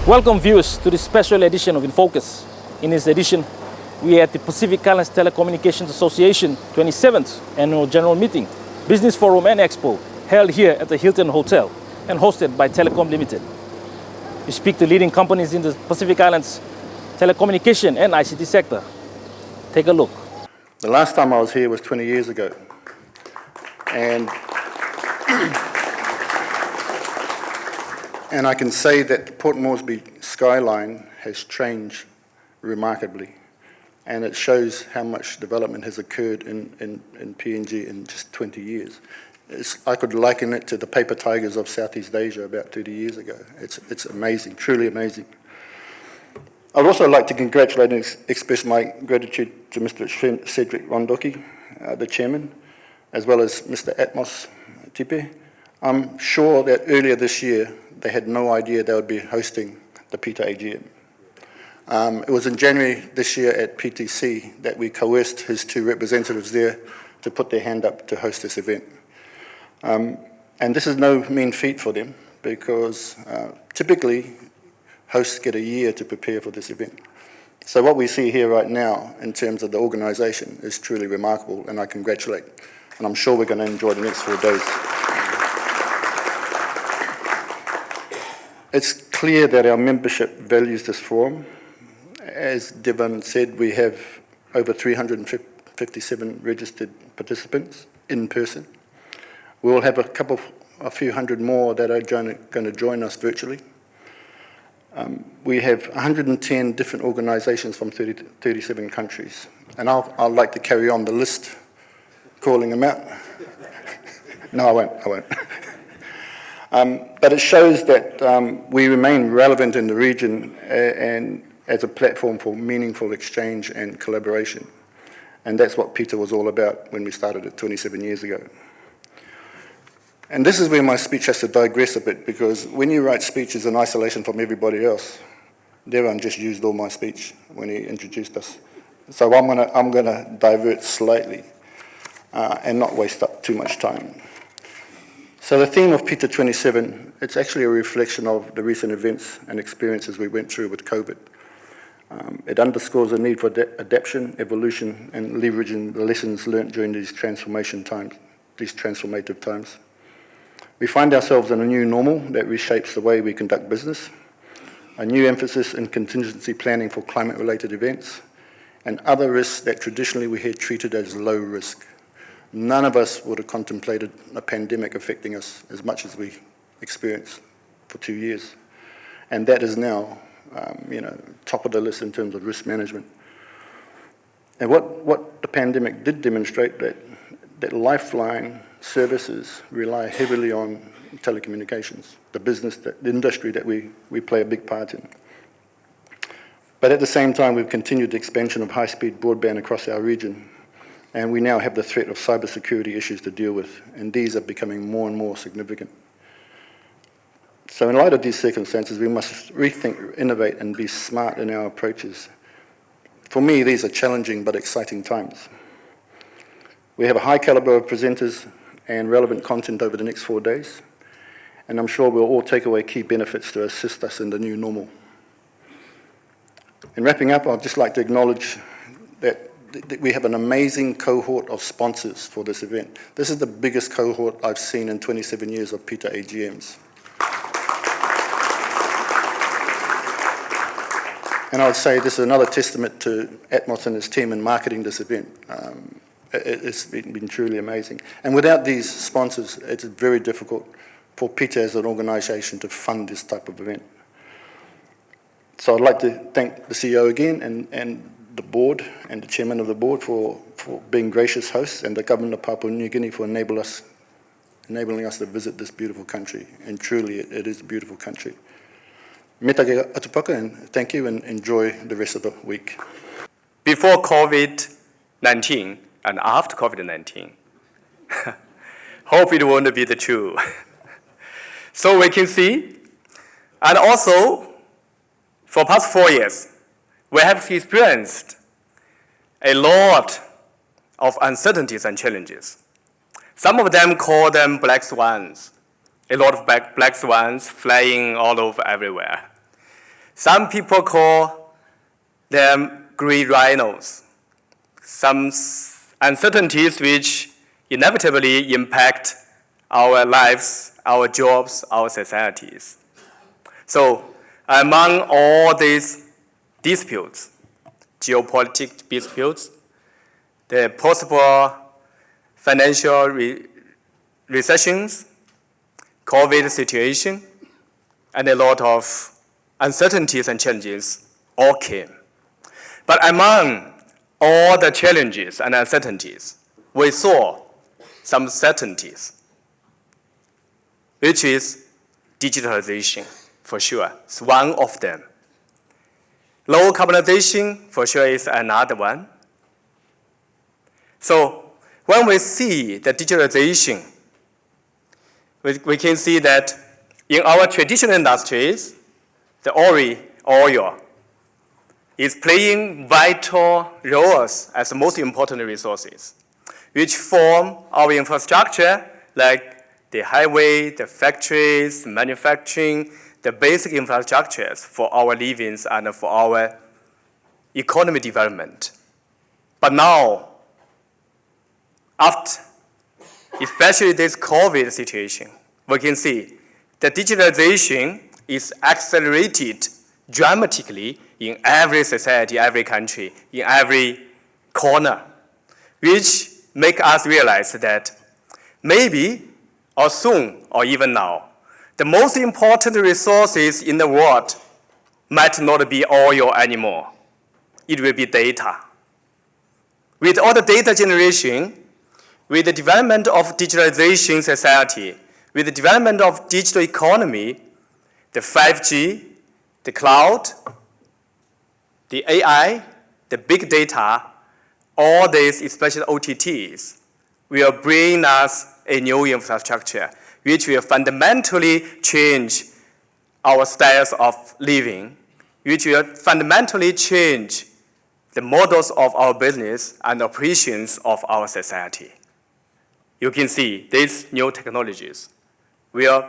Welcome viewers to this special edition of Infocus. In this edition, we are at the Pacific Islands Telecommunications Association 27th Annual General Meeting, Business Forum and Expo, held here at the Hilton Hotel and hosted by Telecom Limited. We speak to leading companies in the Pacific Islands telecommunication and ICT sector. Take a look. The last time I was here was 20 years ago. And I can say that the Port Moresby skyline has changed remarkably. And it shows how much development has occurred in PNG in just 20 years. I could liken it to the paper tigers of Southeast Asia about 30 years ago. It's amazing, truly amazing. I'd also like to congratulate and express my gratitude to Mr. Cedric Rondoki, the chairman, as well as Mr. Atmos Tipe. I'm sure that earlier this year, they had no idea they would be hosting the PITA AGM. It was in January this year at PTC that we coerced his two representatives there to put their hand up to host this event. And this is no mean feat for them because typically hosts get a year to prepare for this event. So what we see here right now in terms of the organisation is truly remarkable, and I congratulate. And I'm sure we're going to enjoy the next 4 days. It's clear that our membership values this forum. As Devon said, we have over 357 registered participants in person. We'll have a few hundred more that are going to join us virtually. We have 110 different organisations from 37 countries. And I'd like to carry on the list, calling them out. No, I won't. But it shows that we remain relevant in the region and as a platform for meaningful exchange and collaboration. And that's what PITA was all about when we started it 27 years ago. And this is where my speech has to digress a bit, because when you write speeches in isolation from everybody else, Devon just used all my speech when he introduced us. So I'm gonna divert slightly and not waste up too much time. So the theme of PITA 27, it's actually a reflection of the recent events and experiences we went through with COVID. It underscores the need for adaptation, evolution, and leveraging the lessons learned during these transformative times. We find ourselves in a new normal that reshapes the way we conduct business, a new emphasis in contingency planning for climate-related events, and other risks that traditionally we had treated as low risk. None of us would have contemplated a pandemic affecting us as much as we experienced for 2 years. And that is now, top of the list in terms of risk management. And what the pandemic did demonstrate that lifeline services rely heavily on telecommunications, the industry that we play a big part in. But at the same time, we've continued the expansion of high-speed broadband across our region. And we now have the threat of cybersecurity issues to deal with, and these are becoming more and more significant. So in light of these circumstances, we must rethink, innovate, and be smart in our approaches. For me, these are challenging but exciting times. We have a high caliber of presenters and relevant content over the next 4 days, and I'm sure we'll all take away key benefits to assist us in the new normal. In wrapping up, I'd just like to acknowledge that we have an amazing cohort of sponsors for this event. This is the biggest cohort I've seen in 27 years of PITA AGMs. And I would say this is another testament to Atmos and his team in marketing this event. It's been truly amazing. And without these sponsors, it's very difficult for PITA as an organisation to fund this type of event. So I'd like to thank the CEO again and the board and the chairman of the board for being gracious hosts, and the government of Papua New Guinea for enabling us to visit this beautiful country. And truly, it is a beautiful country. Me take atupaka, and thank you, and enjoy the rest of the week. Before COVID-19 and after COVID-19, hope it won't be the true. So we can see, and also for past 4 years, we have experienced a lot of uncertainties and challenges. Some of them call them black swans. A lot of black swans flying all over everywhere. Some people call them green rhinos. Some uncertainties which inevitably impact our lives, our jobs, our societies. So among all these disputes, geopolitical disputes, the possible financial recessions, COVID situation, and a lot of uncertainties and challenges all came. But among all the challenges and uncertainties, we saw some certainties, which is digitalization, for sure. It's one of them. Low carbonization, for sure, is another one. So when we see the digitalization, we can see that in our traditional industries, the oil is playing vital roles as the most important resources, which form our infrastructure, like the highway, the factories, manufacturing, the basic infrastructures for our livings and for our economy development. But now, after especially this COVID situation, we can see that digitalization is accelerated dramatically in every society, every country, in every corner, which make us realize that maybe, or soon, or even now, the most important resources in the world might not be oil anymore. It will be data. With all the data generation, with the development of digitalization society, with the development of digital economy, the 5G, the cloud, the AI, the big data, all these, especially OTTs, will bring us a new infrastructure, which will fundamentally change our styles of living, which will fundamentally change the models of our business and operations of our society. You can see these new technologies will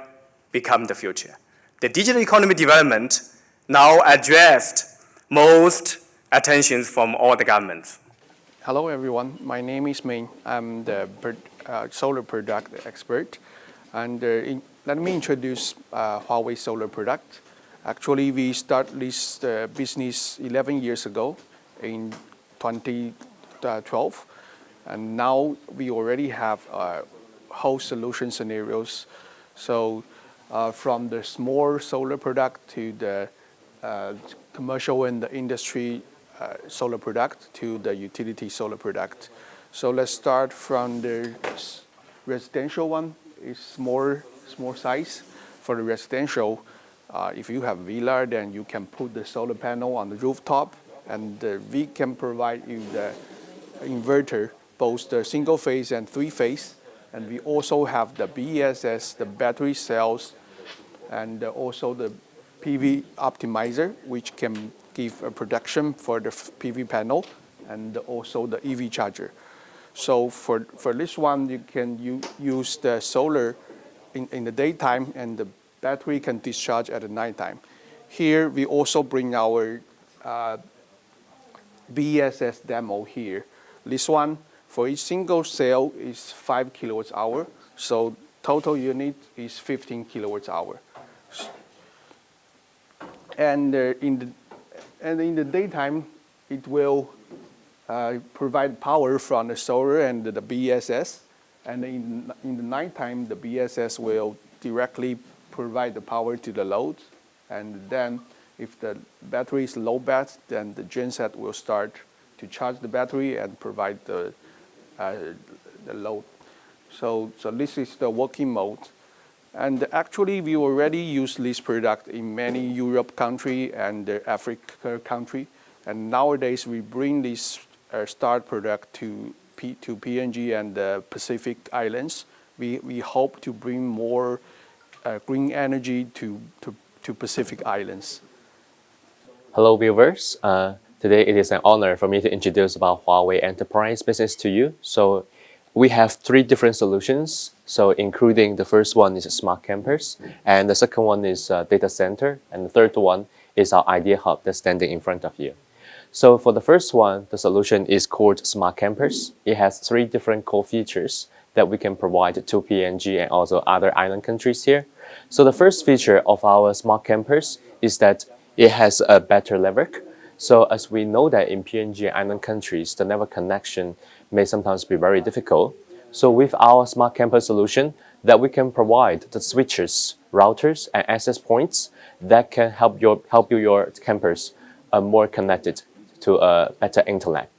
become the future. The digital economy development now addressed most attention from all the governments. Hello everyone, my name is Ming. I'm the solar product expert. And let me introduce Huawei solar product. Actually, we started this business 11 years ago in 2012. And now we already have whole solution scenarios. So from the small solar product to the commercial and the industry solar product to the utility solar product. So let's start from the residential one. It's small size. For the residential, if you have villa, then you can put the solar panel on the rooftop, and we can provide you the inverter, both the single phase and three phase. And we also have the BESS, the battery cells, and also the PV optimizer, which can give a production for the PV panel, and also the EV charger. So for this one, you can use the solar in the daytime, and the battery can discharge at the nighttime. Here, we also bring our BESS demo here. This one, for each single cell, is 5 kilowatts hour. So total unit is 15 kilowatts hour. And in the daytime, it will provide power from the solar and the BESS. And in the nighttime, the BESS will directly provide the power to the load. And then if the battery is low bat, then the genset will start to charge the battery and provide the load. So this is the working mode. And actually, we already use this product in many Europe country and the Africa country. And nowadays, we bring this start product to PNG and the Pacific Islands. We hope to bring more green energy to Pacific Islands. Hello viewers, today it is an honor for me to introduce about Huawei Enterprise business to you. So we have 3 different solutions, so including the first one is a smart campus, and the second one is data center, and the third one is our idea hub that's standing in front of you. So for the first one, the solution is called Smart Campus. It has 3 different core features that we can provide to PNG and also other island countries here. So the first feature of our Smart Campus is that it has a better network. So as we know that in PNG island countries, the network connection may sometimes be very difficult. So with our Smart Campus solution, that we can provide the switches, routers, and access points that can help your campus more connected to a better internet.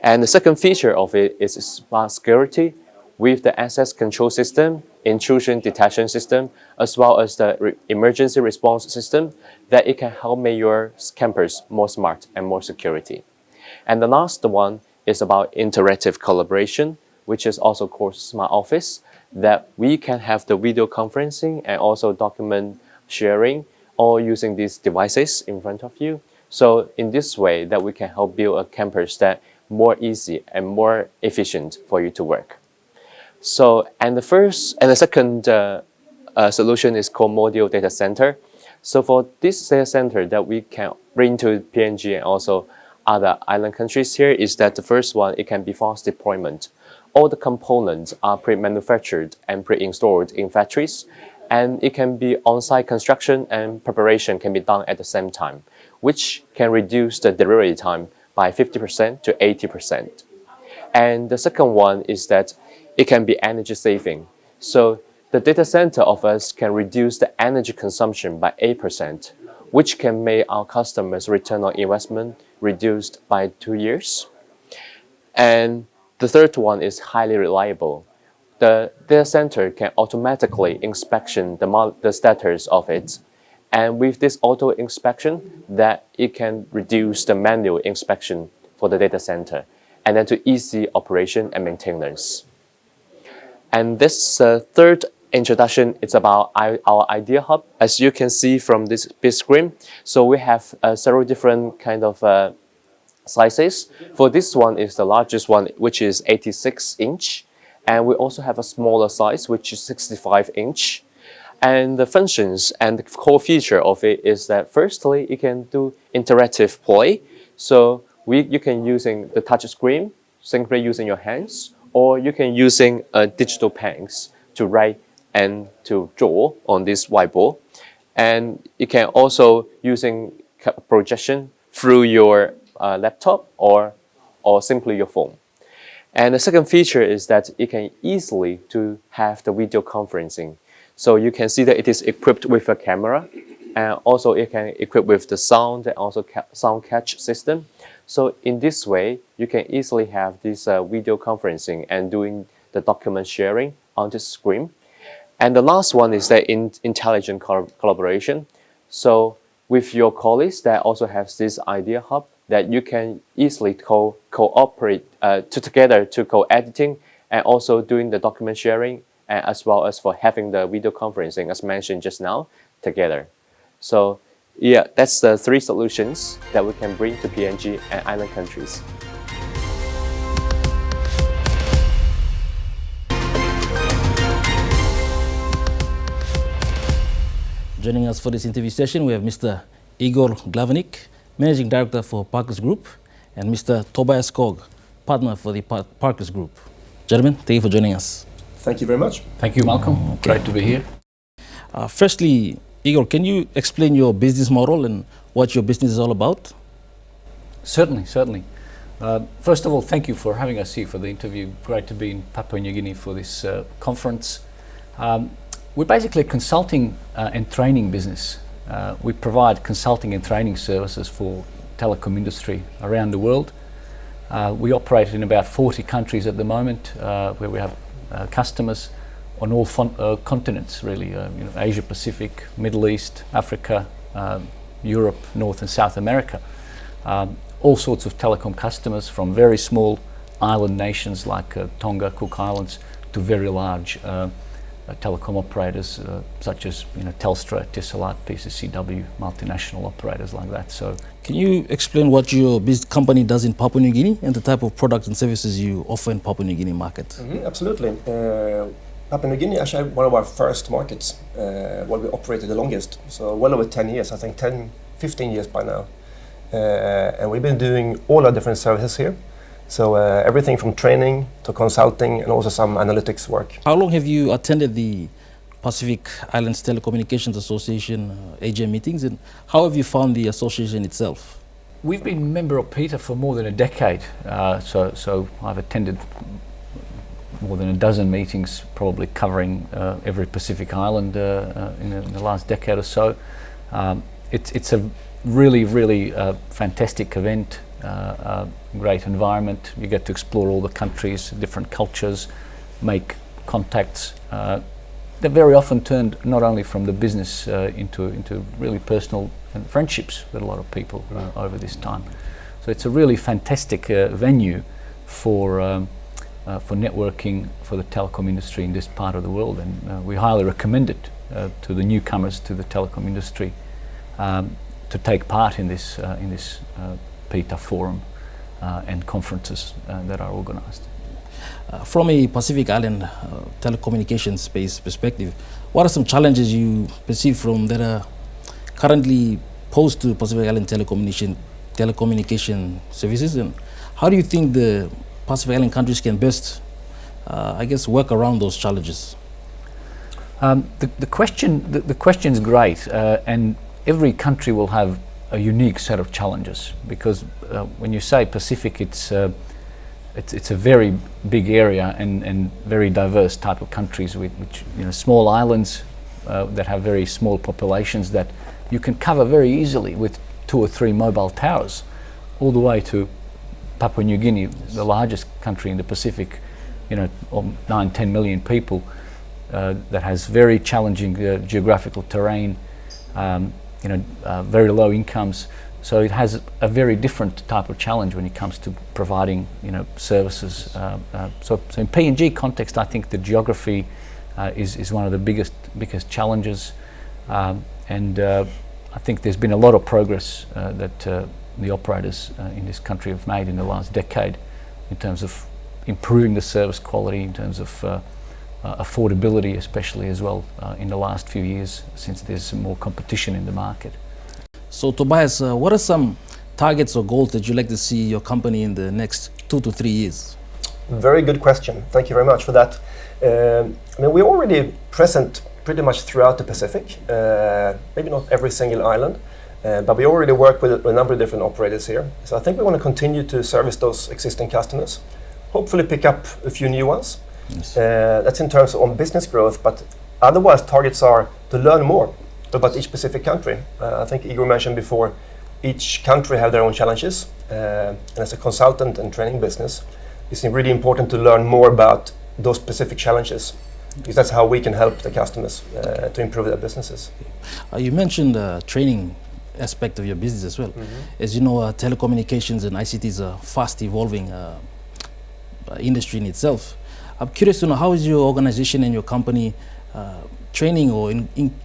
And the second feature of it is smart security with the access control system, intrusion detection system, as well as the emergency response system, that it can help make your campus more smart and more security. And the last one is about interactive collaboration, which is also called Smart Office, that we can have the video conferencing and also document sharing all using these devices in front of you. So in this way that we can help build a campus that more easy and more efficient for you to work. So, and the second solution is called Module Data Center. So for this data center that we can bring to PNG and also other island countries here is that the first one, it can be fast deployment. All the components are pre-manufactured and pre-installed in factories, and it can be on-site construction and preparation can be done at the same time, which can reduce the delivery time by 50% to 80%. And the second one is that it can be energy saving. So the data center of us can reduce the energy consumption by 8%, which can make our customers' return on investment reduced by 2 years. And the third one is highly reliable. The data center can automatically inspection the status of it. And with this auto inspection, that it can reduce the manual inspection for the data center, and then to easy operation and maintenance. And this third introduction is about our idea hub. As you can see from this big screen, so we have several different kind of sizes. For this one is the largest one, which is 86 inch. And we also have a smaller size, which is 65 inch. And the functions and the core feature of it is that firstly, you can do interactive play. So you can using the touch screen, simply using your hands, or you can using digital pens to write and to draw on this whiteboard. And you can also using projection through your laptop or simply your phone. And the second feature is that it can easily to have the video conferencing. So you can see that it is equipped with a camera, and also it can equip with the sound and also sound catch system. So in this way, you can easily have this video conferencing and doing the document sharing on the screen. And the last one is that intelligent collaboration. So with your colleagues that also has this idea hub that you can easily cooperate together to co-editing and also doing the document sharing, as well as for having the video conferencing as mentioned just now together. So yeah, that's the 3 solutions that we can bring to PNG and island countries. Joining us for this interview session, we have Mr. Igor Glavenik, Managing Director for Parkers Group, and Mr. Tobias Kog, Partner for the Parkers Group. Gentlemen, thank you for joining us. Thank you very much. Thank you, Malcolm. Okay. Great to be here. Firstly, Igor, can you explain your business model and what your business is all about? Certainly. First of all, thank you for having us here for the interview. Great to be in Papua New Guinea for this conference. We're basically a consulting and training business. We provide consulting and training services for telecom industry around the world. We operate in about 40 countries at the moment, where we have customers on all continents, really, Asia Pacific, Middle East, Africa, Europe, North and South America. All sorts of telecom customers, from very small island nations like Tonga, Cook Islands, to very large telecom operators such as Telstra, Etisalat, PCCW, multinational operators like that. So, can you explain what your business company does in Papua New Guinea and the type of products and services you offer in Papua New Guinea market? Absolutely. Papua New Guinea is actually one of our first markets, where we operated the longest. So well over 10 years, I think 10, 15 years by now. And we've been doing all our different services here. So everything from training to consulting and also some analytics work. How long have you attended the Pacific Islands Telecommunications Association AGM meetings, and how have you found the association itself? We've been a member of PITA for more than a decade, so I've attended more than a dozen meetings, probably covering every Pacific island in the last decade or so. It's a really fantastic event, great environment. You get to explore all the countries, different cultures, make contacts. They're very often turned not only from the business into really personal friendships with a lot of people over this time. So it's a really fantastic venue for networking for the telecom industry in this part of the world, and we highly recommend it to the newcomers to the telecom industry to take part in this PITA forum and conferences that are organized. From a Pacific Island telecommunications space perspective, what are some challenges you perceive from that are currently posed to Pacific Island telecommunication services, and how do you think the Pacific Island countries can best, work around those challenges? The question's great, and every country will have a unique set of challenges, because when you say Pacific, it's a very big area and very diverse type of countries with which, small islands that have very small populations that you can cover very easily with 2 or 3 mobile towers, all the way to Papua New Guinea, the largest country in the Pacific, 9-10 million people, that has very challenging geographical terrain, very low incomes. So it has a very different type of challenge when it comes to providing, services. So in PNG context, I think the geography is one of the biggest challenges, and I think there's been a lot of progress that the operators in this country have made in the last decade in terms of improving the service quality, in terms of affordability, especially as well in the last few years, since there's some more competition in the market. So Tobias, what are some targets or goals that you'd like to see your company in the next 2 to 3 years? Very good question. Thank you very much for that. We're already present pretty much throughout the Pacific, maybe not every single island, but we already work with a number of different operators here. So I think we want to continue to service those existing customers, hopefully pick up a few new ones. Yes. That's in terms of business growth, but otherwise targets are to learn more about each specific country. I think Igor mentioned before, each country have their own challenges, and as a consultant and training business, it's really important to learn more about those specific challenges, because that's how we can help the customers to improve their businesses. You mentioned the training aspect of your business as well. As you know, telecommunications and ICT is a fast evolving industry in itself. I'm curious to know, how is your organization and your company training or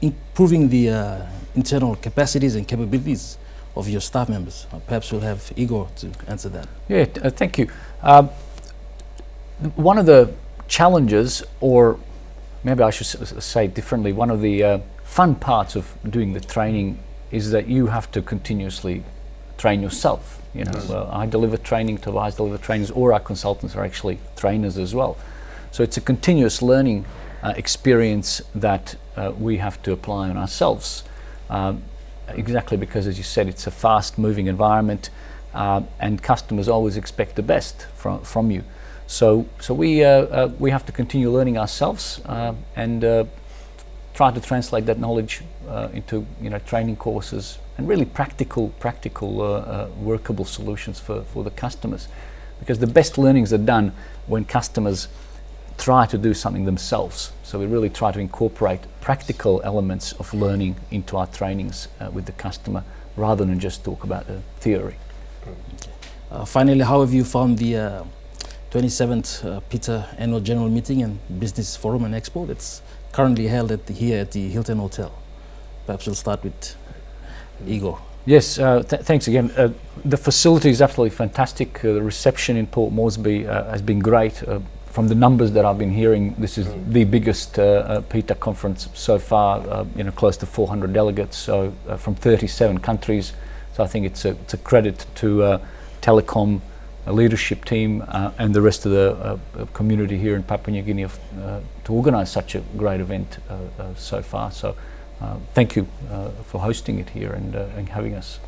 improving the internal capacities and capabilities of your staff members? Perhaps we'll have Igor to answer that. Yeah, thank you. One of the challenges, or maybe I should say it differently, one of the fun parts of doing the training is that you have to continuously train yourself. Well, I deliver training, Tobias deliver trainings, or our consultants are actually trainers as well. So it's a continuous learning experience that we have to apply on ourselves, exactly because, as you said, it's a fast-moving environment, and customers always expect the best from you. So we have to continue learning ourselves and try to translate that knowledge into training courses and really practical workable solutions for the customers, because the best learnings are done when customers try to do something themselves. So we really try to incorporate practical elements of learning into our trainings with the customer, rather than just talk about the theory. Finally, how have you found the 27th PITA Annual General Meeting and Business Forum and Expo that's currently held here at the Hilton Hotel? Perhaps we'll start with Igor. Yes, thanks again. The facility is absolutely fantastic. The reception in Port Moresby has been great. from the numbers that I've been hearing, this is the biggest PITA conference so far. Close to 400 delegates, so from 37 countries. So I think it's a credit to Telecom leadership team and the rest of the community here in Papua New Guinea to organise such a great event so far. So thank you for hosting it here and having us.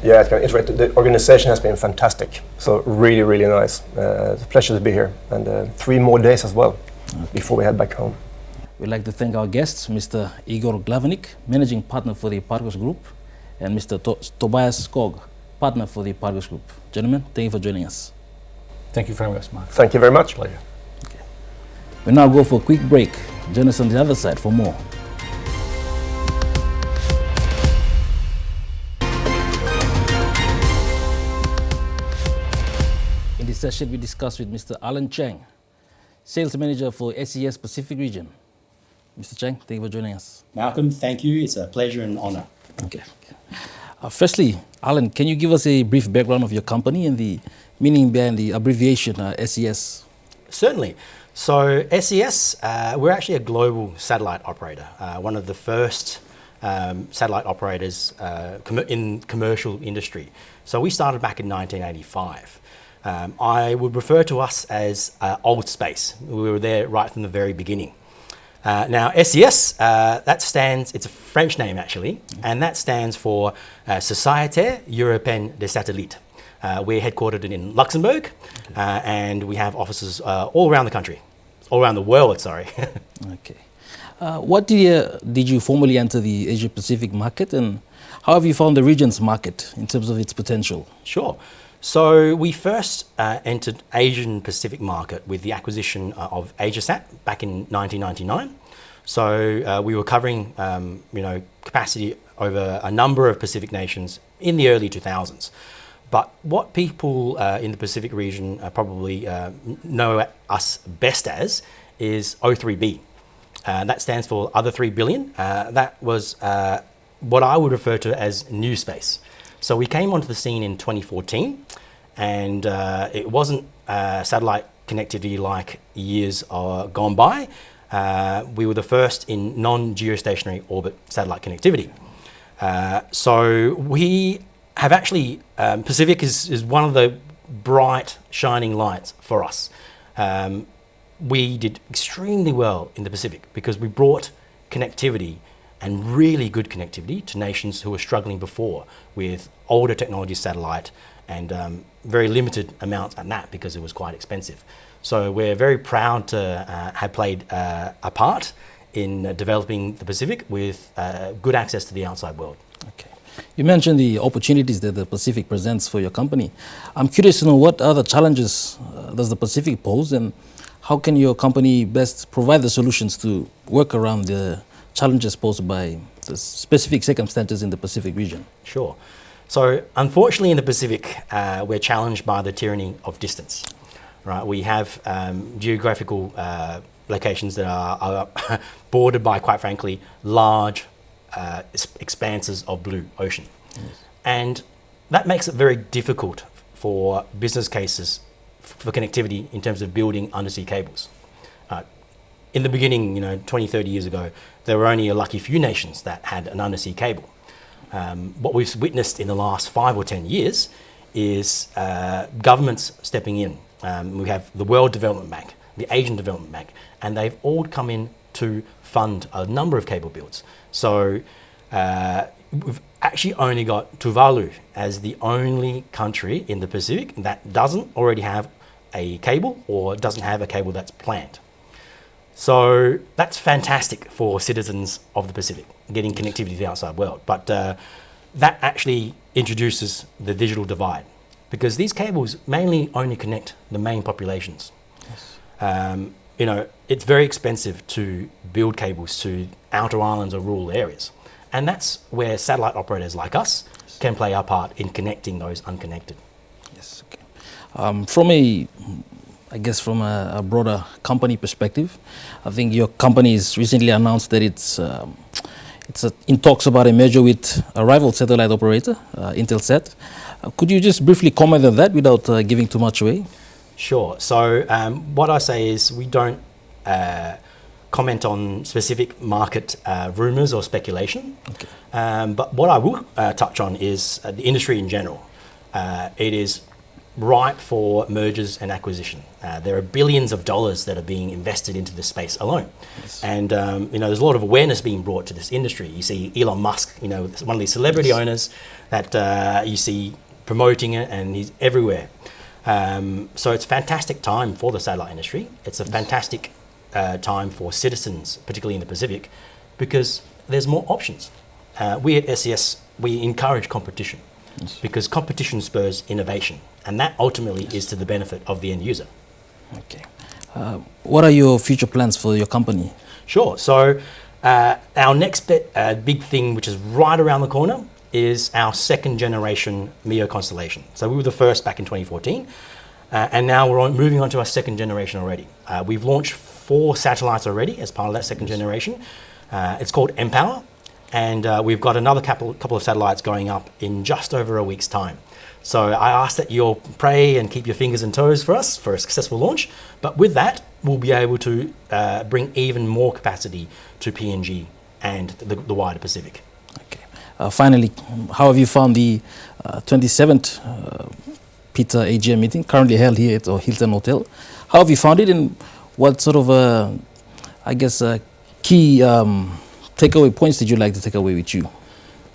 Yeah, it's great. The organization has been fantastic. So really, really nice. It's a pleasure to be here. And 3 more days as well before we head back home. We'd like to thank our guests, Mr. Igor Glavenik, Managing Partner for the Pargos Group, and Mr. Tobias Skog, Partner for the Pargos Group. Gentlemen, thank you for joining us. Thank you for having us, Mark. Thank you very much. Pleasure. Okay. We now go for a quick break. Join us on the other side for more. In this session, we discuss with Mr. Alan Chang, Sales Manager for SES Pacific Region. Mr. Chang, thank you for joining us. Malcolm, thank you. It's a pleasure and honor. Okay. Firstly, Alan, can you give us a brief background of your company and the meaning behind the abbreviation SES? Certainly. So SES, we're actually a global satellite operator, one of the first satellite operators in commercial industry. So we started back in 1985. I would refer to us as old space. We were there right from the very beginning. Now, SES, that stands, it's a French name actually, and that stands for Société Européenne des Satellites. We're headquartered in Luxembourg, and we have offices all around the country, all around the world, sorry. Okay. What did you formally enter the Asia Pacific market, and how have you found the region's market in terms of its potential? Sure. So we first entered Asian Pacific market with the acquisition of AsiaSat back in 1999. So we were covering, capacity over a number of Pacific nations in the early 2000s. But what people in the Pacific region probably know us best as is O3B. That stands for Other 3 Billion. That was what I would refer to as new space. So we came onto the scene in 2014, and it wasn't satellite connectivity like years gone by. We were the first in non-geostationary orbit satellite connectivity. So we have actually, Pacific is one of the bright shining lights for us. We did extremely well in the Pacific because we brought connectivity and really good connectivity to nations who were struggling before with older technology satellite and very limited amounts at that because it was quite expensive. So we're very proud to have played a part in developing the Pacific with good access to the outside world. Okay. You mentioned the opportunities that the Pacific presents for your company. I'm curious to know what other challenges does the Pacific pose, and how can your company best provide the solutions to work around the challenges posed by the specific circumstances in the Pacific region? Sure. So unfortunately in the Pacific, we're challenged by the tyranny of distance. Right? We have geographical locations that are bordered by, quite frankly, large expanses of blue ocean. Yes. And that makes it very difficult for business cases for connectivity in terms of building undersea cables. In the beginning, 20, 30 years ago, there were only a lucky few nations that had an undersea cable. What we've witnessed in the last 5 or 10 years is governments stepping in. We have the World Development Bank, the Asian Development Bank, and they've all come in to fund a number of cable builds. So we've actually only got Tuvalu as the only country in the Pacific that doesn't already have a cable or doesn't have a cable that's planned. So that's fantastic for citizens of the Pacific, getting connectivity to the outside world. But that actually introduces the digital divide, because these cables mainly only connect the main populations. Yes. It's very expensive to build cables to outer islands or rural areas. And that's where satellite operators like us can play our part in connecting those unconnected. Yes, okay. From a broader company perspective, I think your company has recently announced that it's in talks about a merger with a rival satellite operator, Intelsat. Could you just briefly comment on that without giving too much away? Sure. So what I say is we don't comment on specific market rumors or speculation. Okay. But what I will touch on is the industry in general. It is ripe for mergers and acquisition. There are billions of dollars that are being invested into this space alone. Yes. And there's a lot of awareness being brought to this industry. You see Elon Musk, one of these celebrity owners that you see promoting it, and he's everywhere. So it's a fantastic time for the satellite industry. It's a fantastic time for citizens, particularly in the Pacific, because there's more options. We at SES, we encourage competition. Yes. Because competition spurs innovation, and that ultimately is to the benefit of the end user. Okay. What are your future plans for your company? Sure. So our next big thing, which is right around the corner, is our second generation MEO constellation. So we were the first back in 2014, and now we're moving on to our second generation already. We've launched 4 satellites already as part of that second generation. It's called mPOWER. And we've got another couple of satellites going up in just over a week's time. So I ask that you'll pray and keep your fingers and toes for us for a successful launch. But with that, we'll be able to bring even more capacity to PNG and the wider Pacific. Okay. Finally, how have you found the 27th PITA AGM meeting, currently held here at our Hilton Hotel? How have you found it, and what sort of, key takeaway points did you like to take away with you?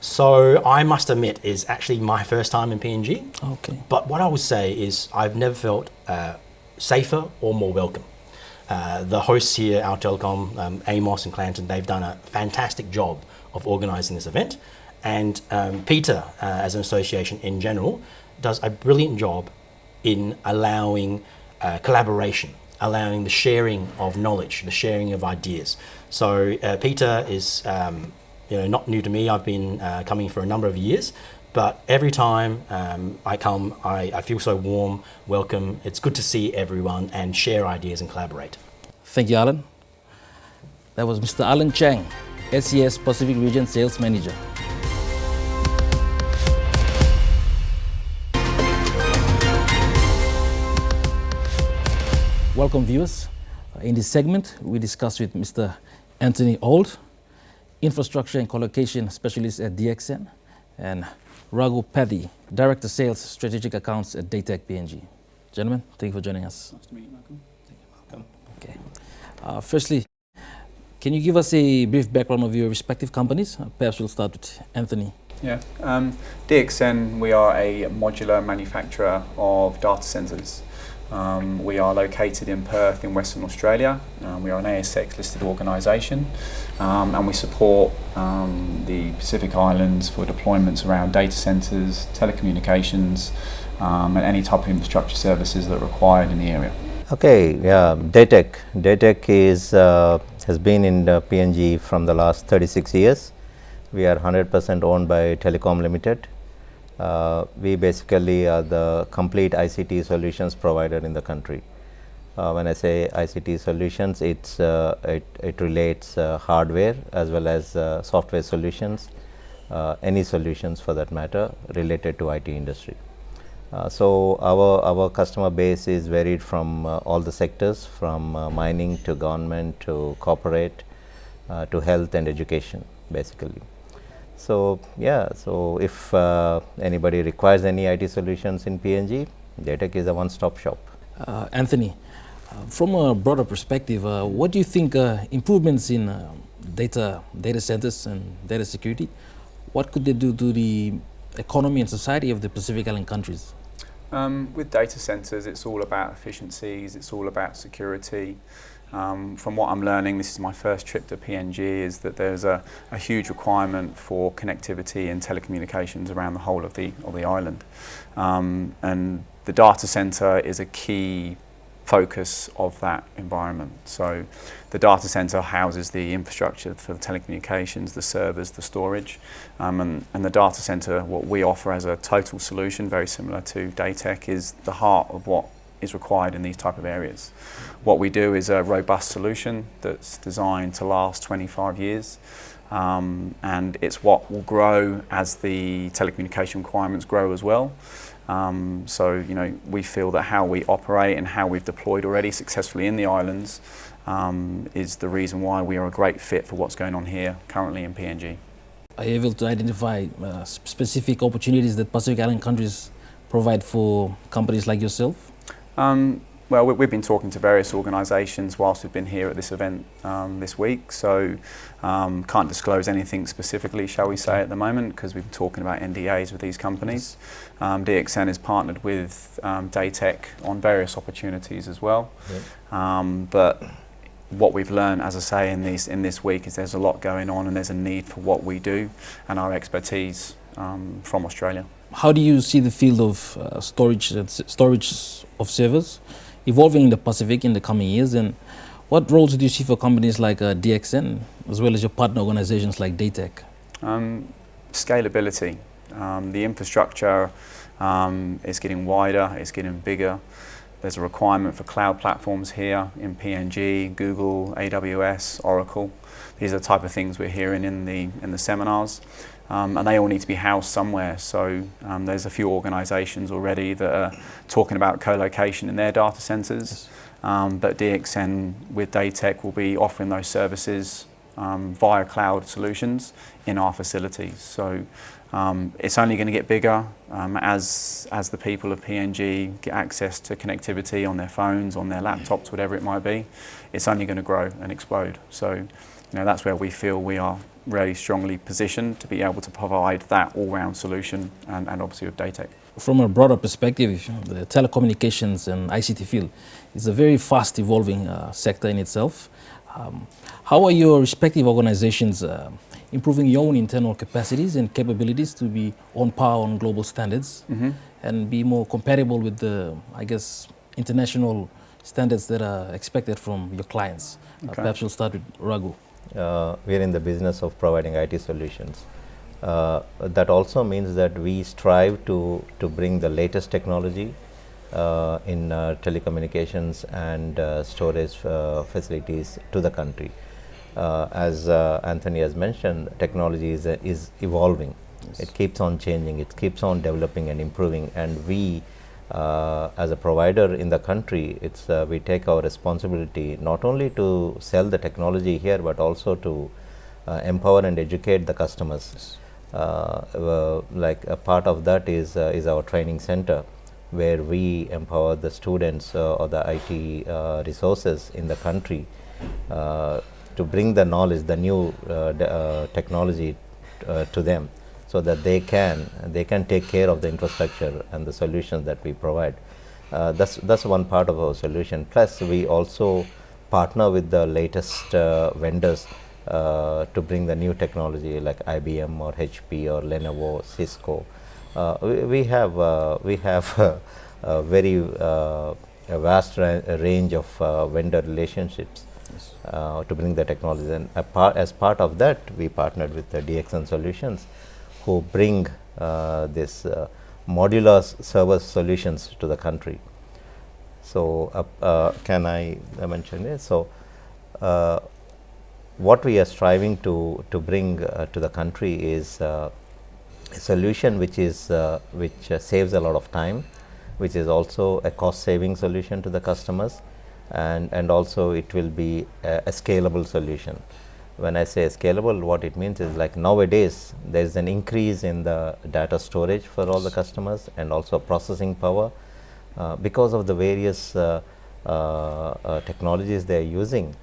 So I must admit, it's actually my first time in PNG. Okay. But what I would say is I've never felt safer or more welcome. The hosts here, our telecom, Amos and Clanton, they've done a fantastic job of organising this event. And PITA, as an association in general, does a brilliant job in allowing collaboration, allowing the sharing of knowledge, the sharing of ideas. So PITA is not new to me. I've been coming for a number of years, but every time I come, I feel so warm, welcome. It's good to see everyone and share ideas and collaborate. Thank you, Alan. That was Mr. Alan Chang, SES Pacific Region Sales Manager. Welcome, viewers. In this segment, we discuss with Mr. Anthony Auld, Infrastructure and Collocation Specialist at DXN, and Raghu Pathy, Director Sales Strategic Accounts at Daytech PNG. Gentlemen, thank you for joining us. Nice to meet you, Malcolm. Thank you, Malcolm. Okay. Firstly, can you give us a brief background of your respective companies? Perhaps we'll start with Anthony. Yeah, DXN, we are a modular manufacturer of data centers. We are located in Perth in Western Australia. We are an ASX listed organisation, and we support the Pacific Islands for deployments around data centres, telecommunications, and any type of infrastructure services that are required in the area. Okay, yeah, Daytech. Daytech has been in the PNG from the last 36 years. We are 100% owned by Telecom Limited. We basically are the complete ICT solutions provider in the country. When I say ICT solutions, it relates hardware as well as software solutions, any solutions for that matter related to IT industry. So our customer base is varied from all the sectors, from mining to government to corporate to health and education basically. So yeah, so if anybody requires any IT solutions in PNG, Daytech is a one-stop shop. Anthony, from a broader perspective, what do you think improvements in data centers and data security, what could they do to the economy and society of the Pacific Island countries? With data centers, it's all about efficiencies, it's all about security. From what I'm learning, this is my first trip to PNG, is that there's a huge requirement for connectivity and telecommunications around the whole of the island. And the data center is a key focus of that environment. So the data center houses the infrastructure for the telecommunications, the servers, the storage, and the data center, what we offer as a total solution, very similar to Daytech, is the heart of what is required in these type of areas. What we do is a robust solution that's designed to last 25 years, and it's what will grow as the telecommunication requirements grow as well. So, you know, we feel that how we operate and how we've deployed already successfully in the islands is the reason why we are a great fit for what's going on here currently in PNG. Are you able to identify specific opportunities that Pacific Island countries provide for companies like yourself? Well, we've been talking to various organisations whilst we've been here at this event this week, so can't disclose anything specifically, shall we say, at the moment, because we've been talking about NDAs with these companies. DXN is partnered with Daytech on various opportunities as well. But what we've learned, as I say, in this week is there's a lot going on and there's a need for what we do and our expertise from Australia. How do you see the field of storage of servers evolving in the Pacific in the coming years, and what roles do you see for companies like DXN as well as your partner organizations like Daytech? Scalability. The infrastructure is getting wider, it's getting bigger. There's a requirement for cloud platforms here in PNG, Google, AWS, Oracle. These are the type of things we're hearing in the seminars. And they all need to be housed somewhere. So there's a few organisations already that are talking about co-location in their data centres. But DXN with Daytech will be offering those services via cloud solutions in our facilities. So it's only going to get bigger as the people of PNG get access to connectivity on their phones, on their laptops, whatever it might be. It's only going to grow and explode. So, you know, that's where we feel we are really strongly positioned to be able to provide that all-round solution, and obviously with Daytech. From a broader perspective, the telecommunications and ICT field is a very fast evolving sector in itself. How are your respective organizations improving your own internal capacities and capabilities to be on par on global standards and be more compatible with the, I guess, international standards that are expected from your clients? Perhaps we'll start with Raghu. We are in the business of providing IT solutions. That also means that we strive to bring the latest technology in telecommunications and storage facilities to the country. As Anthony has mentioned, technology is evolving. Yes. It keeps on changing, it keeps on developing and improving, and we as a provider in the country, we take our responsibility not only to sell the technology here, but also to empower and educate the customers. Like a part of that is our training center, where we empower the students or the IT resources in the country to bring the knowledge, the new technology to them, so that they can take care of the infrastructure and the solutions that we provide. That's one part of our solution. Plus, we also partner with the latest vendors to bring the new technology like IBM or HP or Lenovo, Cisco. We have a very vast range of vendor relationships to bring the technology. And as part of that, we partnered with the DXN Solutions, who bring this modular server solutions to the country. So can I mention it? So what we are striving to bring to the country is a solution which saves a lot of time, which is also a cost saving solution to the customers, and also it will be a scalable solution. When I say scalable, what it means is, like nowadays there is an increase in the data storage for all the customers and also processing power because of the various technologies they are using.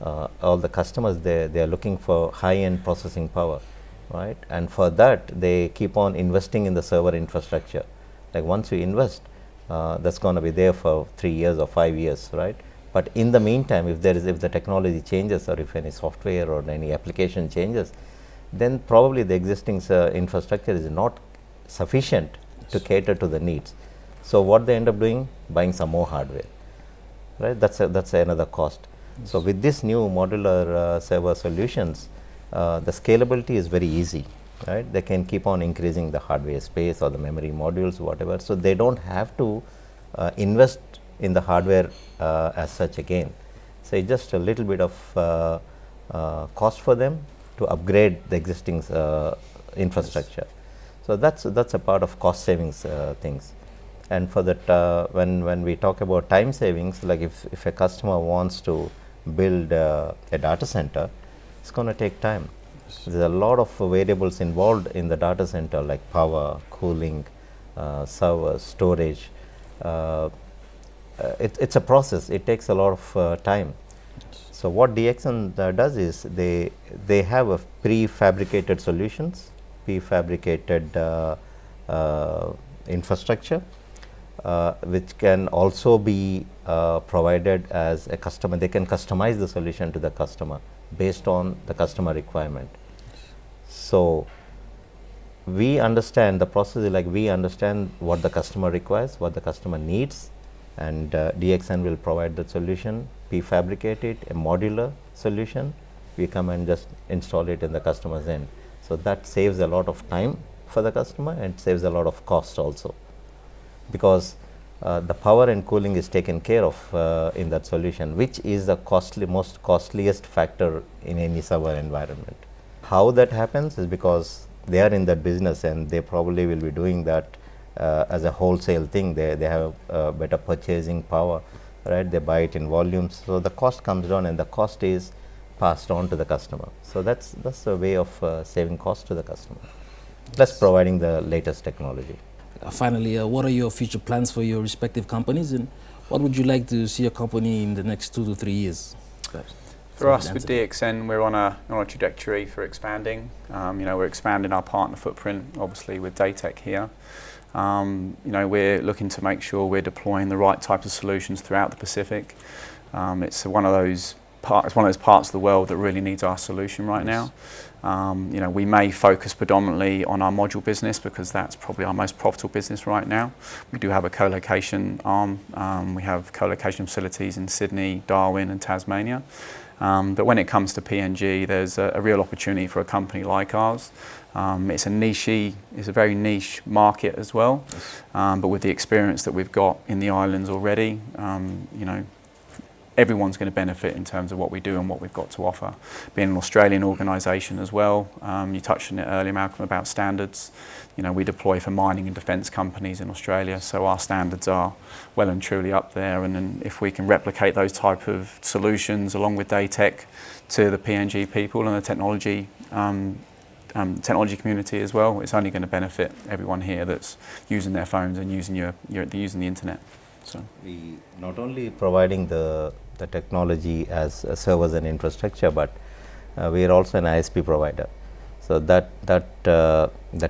All the customers they are looking for high-end processing power, right? And for that they keep on investing in the server infrastructure. Like once you invest, that's going to be there for 3 years or 5 years, right? But in the meantime, if the technology changes, or if any software or any application changes, then probably the existing infrastructure is not sufficient to cater to the needs. So what they end up doing? Buying some more hardware, right? That's another cost. Yes. So with this new modular server solutions, the scalability is very easy, right? They can keep on increasing the hardware space or the memory modules, whatever. So they don't have to invest in the hardware as such again. So it's just a little bit of cost for them to upgrade the existing infrastructure. So that's a part of cost savings things. And for that, when we talk about time savings, like if a customer wants to build a data center, it's going to take time. There's a lot of variables involved in the data center, like power, cooling, servers, storage. It's a process. It takes a lot of time. So what DXN does is they have a prefabricated solutions, prefabricated infrastructure, which can also be provided as a customer. They can customize the solution to the customer based on the customer requirement. So we understand the process, like we understand what the customer requires, what the customer needs, and DXN will provide the solution, prefabricate it, a modular solution. We come and just install it in the customer's end. So that saves a lot of time for the customer and saves a lot of cost also, because the power and cooling is taken care of in that solution, which is the most costliest factor in any server environment. How that happens is because they are in that business and they probably will be doing that as a wholesale thing. They have better purchasing power, right? They buy it in volumes, so the cost comes down and the cost is passed on to the customer. So that's a way of saving cost to the customer, plus providing the latest technology. Finally, what are your future plans for your respective companies, and what would you like to see your company in the next 2 to 3 years? Perhaps. For us with DXN, we're on a trajectory for expanding. We're expanding our partner footprint, obviously with Datec here. We're looking to make sure we're deploying the right types of solutions throughout the Pacific. It's one of those parts of the world that really needs our solution right now. We may focus predominantly on our module business because that's probably our most profitable business right now. We do have a co-location arm. We have co-location facilities in Sydney, Darwin and Tasmania. But when it comes to PNG, there's a real opportunity for a company like ours. It's a very niche market as well. But with the experience that we've got in the islands already, everyone's going to benefit in terms of what we do and what we've got to offer. Being an Australian organisation as well, you touched on it earlier, Malcolm, about standards. We deploy for mining and defence companies in Australia, so our standards are well and truly up there. And then if we can replicate those type of solutions along with Datec to the PNG people and the technology community as well, it's only going to benefit everyone here that's using their phones and using the internet. So we not only providing the technology as servers and infrastructure, but we are also an ISP provider. So that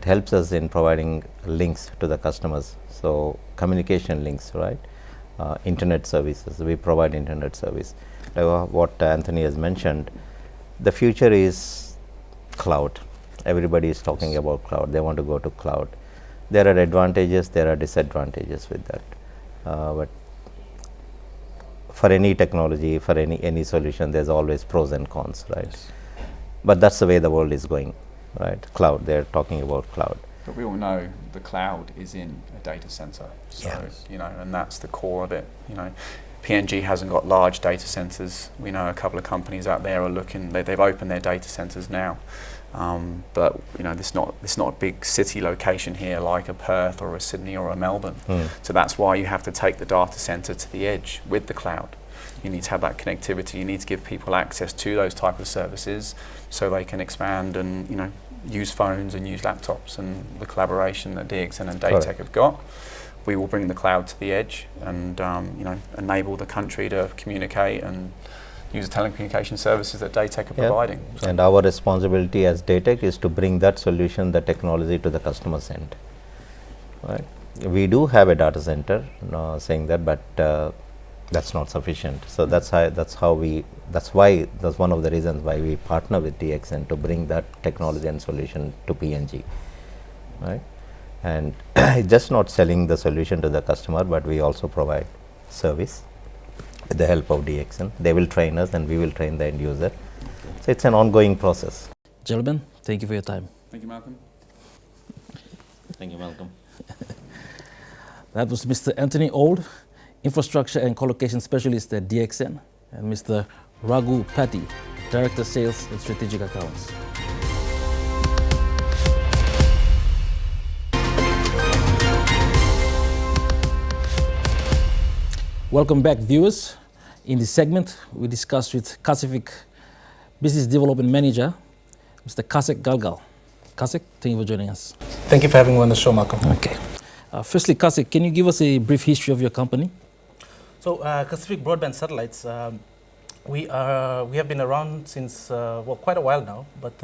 helps us in providing links to the customers. So communication links, right? Internet services. We provide internet service. What Anthony has mentioned, the future is cloud. Everybody is talking about cloud. They want to go to cloud. There are advantages, there are disadvantages with that. But for any technology, for any solution, there's always pros and cons, right? Yes. But that's the way the world is going, right? Cloud, they're talking about cloud. But we all know the cloud is in a data center, so and that's the core of it. PNG hasn't got large data centers. We know a couple of companies out there are looking. They've opened their data centers now, but it's not a big city location here like a Perth or a Sydney or a Melbourne. So that's why you have to take the data center to the edge with the cloud. You need to have that connectivity. You need to give people access to those type of services so they can expand and use phones and use laptops. And the collaboration that DXN and Datec have got, we will bring the cloud to the edge and enable the country to communicate and use the telecommunication services that Datec are providing. And our responsibility as Datec is to bring that solution, the technology, to the customer's end. Right? We do have a data center, saying that, but that's not sufficient. So that's one of the reasons why we partner with DXN to bring that technology and solution to PNG, right? And just not selling the solution to the customer, but we also provide service with the help of DXN. They will train us and we will train the end user. So it's an ongoing process. Gentlemen, thank you for your time. Thank you, Malcolm. Thank you, Malcolm. That was Mr. Anthony Old, Infrastructure and Collocation Specialist at DXN, and Mr. Raghu Patti, Director Sales and Strategic Accounts. Welcome back, viewers. In this segment, we discussed with Kasifik Business Development Manager, Mr. Kasek Galgal. Kasek, thank you for joining us. Thank you for having me on the show, Malcolm. Okay. Firstly, Kasek, can you give us a brief history of your company? So, Kasifik Broadband Satellites, we have been around since quite a while now. But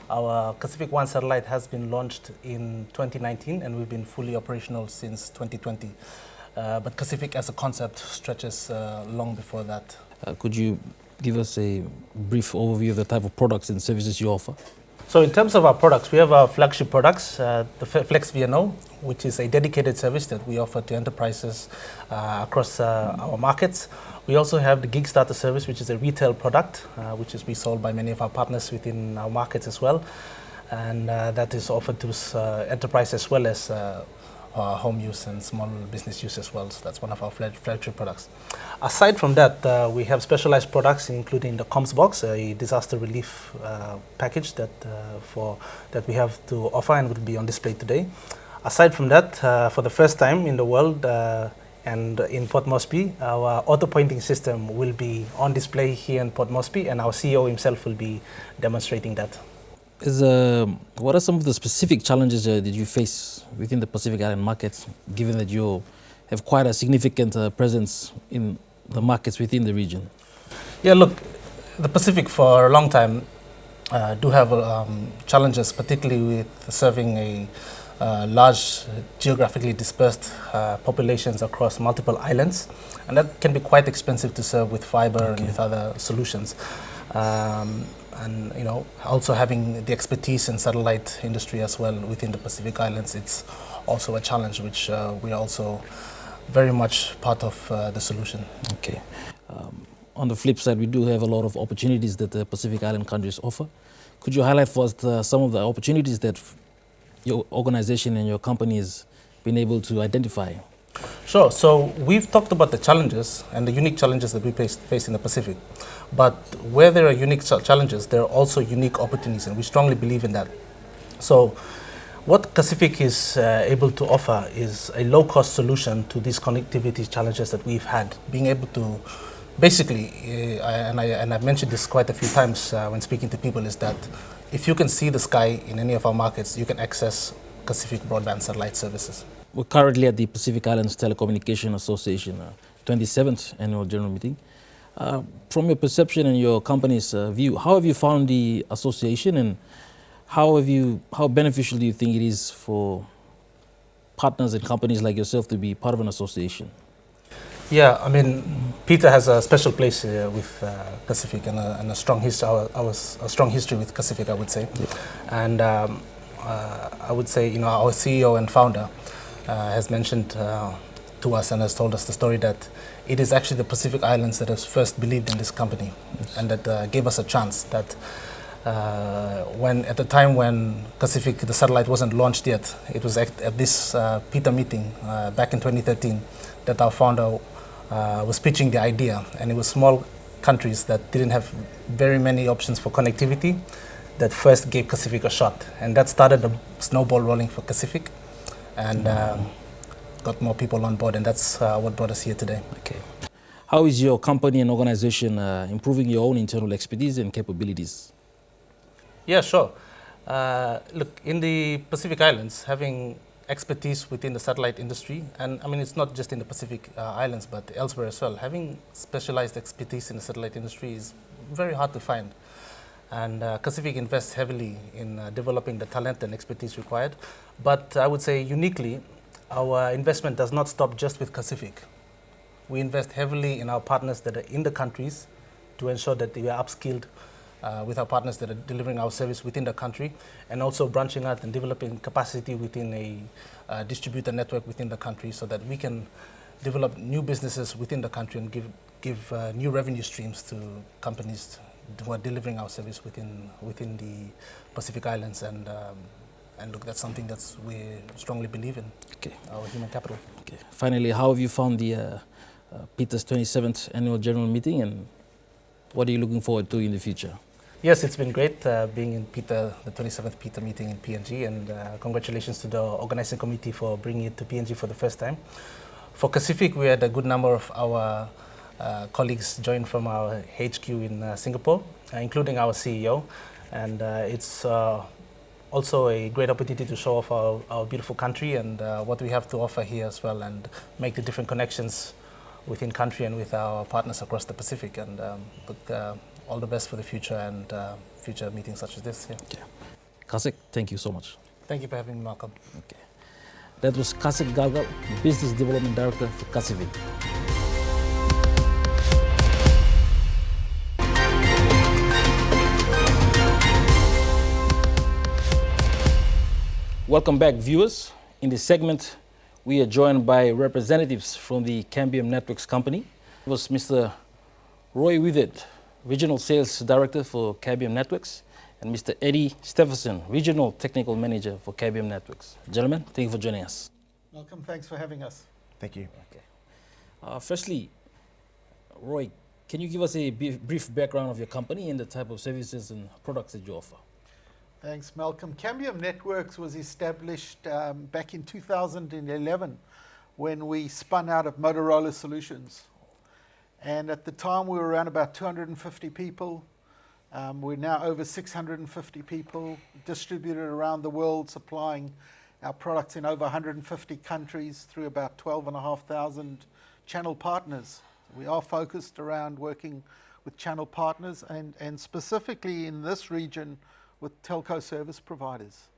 our Kasifik One satellite has been launched in 2019, and we've been fully operational since 2020. But Kasifik as a concept stretches long before that. Could you give us a brief overview of the type of products and services you offer? So in terms of our products, we have our flagship products, the Flex VNO, which is a dedicated service that we offer to enterprises across our markets. We also have the Gig Starter service, which is a retail product, which is sold by many of our partners within our markets as well. And that is offered to enterprise as well as home use and small business use as well. So that's one of our flagship products. Aside from that, we have specialized products, including the Comms Box, a disaster relief package that we have to offer and will be on display today. Aside from that, for the first time in the world and in Port Moresby, our auto pointing system will be on display here in Port Moresby, and our CEO himself will be demonstrating that. What are some of the specific challenges that you face within the Pacific Island markets, given that you have quite a significant presence in the markets within the region? Yeah, look, the Pacific for a long time do have challenges, particularly with serving a large geographically dispersed populations across multiple islands, and that can be quite expensive to serve with fiber and with other solutions. And also having the expertise in satellite industry as well within the Pacific Islands, it's also a challenge which we are also very much part of the solution. Okay. On the flip side, we do have a lot of opportunities that the Pacific Island countries offer. Could you highlight for us some of the opportunities that your organization and your company has been able to identify? Sure. So we've talked about the challenges and the unique challenges that we face in the Pacific. But where there are unique challenges, there are also unique opportunities, and we strongly believe in that. So what Kasifik is able to offer is a low-cost solution to these connectivity challenges that we've had. Being able to basically, and I've mentioned this quite a few times when speaking to people, is that if you can see the sky in any of our markets, you can access Kasifik broadband satellite services. We're currently at the Pacific Islands Telecommunication Association 27th annual general meeting. From your perception and your company's view, how have you found the association, and how beneficial do you think it is for partners and companies like yourself to be part of an association? Yeah, I mean, PITA has a special place with Kasifik and a strong history. A strong history with Kasifik, I would say. Yeah. And I would say, our CEO and founder has mentioned to us and has told us the story that it is actually the Pacific Islands that has first believed in this company. Yes. And that gave us a chance. That at the time when Kasifik, the satellite, wasn't launched yet, it was at this PITA meeting back in 2013 that our founder was pitching the idea, and it was small countries that didn't have very many options for connectivity that first gave Kasifik a shot, and that started the snowball rolling for Kasifik, and got more people on board, and that's what brought us here today. Okay. How is your company and organization improving your own internal expertise and capabilities? Yeah, sure. Look, in the Pacific Islands, having expertise within the satellite industry, and I mean, it's not just in the Pacific Islands, but elsewhere as well. Having specialized expertise in the satellite industry is very hard to find. And Kasifik invests heavily in developing the talent and expertise required. But I would say uniquely, our investment does not stop just with Kasifik. We invest heavily in our partners that are in the countries to ensure that they are upskilled with our partners that are delivering our service within the country, and also branching out and developing capacity within a distributor network within the country, so that we can develop new businesses within the country and give new revenue streams to companies who are delivering our service within the Pacific Islands. And look, that's something that we strongly believe in. Okay. Our human capital. Okay. Finally, how have you found the PITA's 27th annual general meeting, and what are you looking forward to in the future? Yes, it's been great being in PITA, the 27th PITA meeting in PNG, and congratulations to the organizing committee for bringing it to PNG for the first time. For Pacific, we had a good number of our colleagues join from our HQ in Singapore, including our CEO. And it's also a great opportunity to show off our beautiful country and what we have to offer here as well, and make the different connections within country and with our partners across the Pacific. And all the best for the future and future meetings such as this. Yeah. Kasek, thank you so much. Thank you for having me, Malcolm. Okay. That was Kasek Galgal, Business Development Director for Pacific. Welcome back, viewers. In this segment, we are joined by representatives from the Cambium Networks company. It was Mr. Roy Withered, Regional Sales Director for Cambium Networks, and Mr. Eddie Stephenson, Regional Technical Manager for Cambium Networks. Gentlemen, thank you for joining us. Welcome, thanks for having us. Thank you. Okay. Firstly, Roy, can you give us a brief background of your company and the type of services and products that you offer? Thanks, Malcolm. Cambium Networks was established back in 2011 when we spun out of Motorola Solutions. And at the time, we were around about 250 people. We're now over 650 people, distributed around the world, supplying our products in over 150 countries through about 12,500 channel partners. We are focused around working with channel partners and specifically in this region with telco service providers.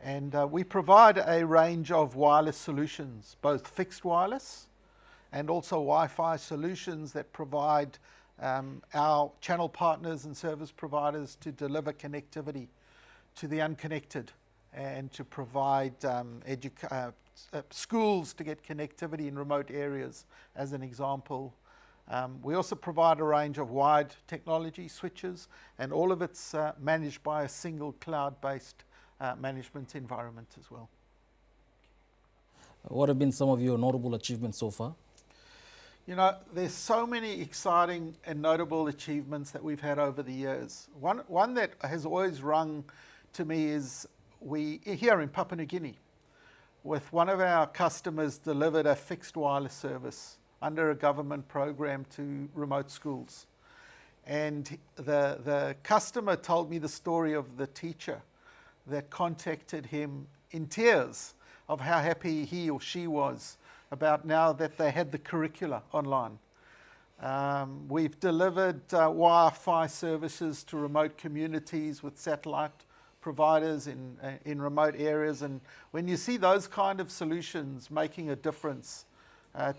And we provide a range of wireless solutions, both fixed wireless and also Wi-Fi solutions that provide our channel partners and service providers to deliver connectivity to the unconnected and to provide schools to get connectivity in remote areas, as an example. We also provide a range of wired technology switches, and all of it's managed by a single cloud-based management environment as well. What have been some of your notable achievements so far? You know, there's so many exciting and notable achievements that we've had over the years. One that has always rung to me is we, here in Papua New Guinea, with one of our customers, delivered a fixed wireless service under a government program to remote schools. And the customer told me the story of the teacher that contacted him in tears of how happy he or she was about now that they had the curricula online. We've delivered Wi-Fi services to remote communities with satellite providers in remote areas. And when you see those kind of solutions making a difference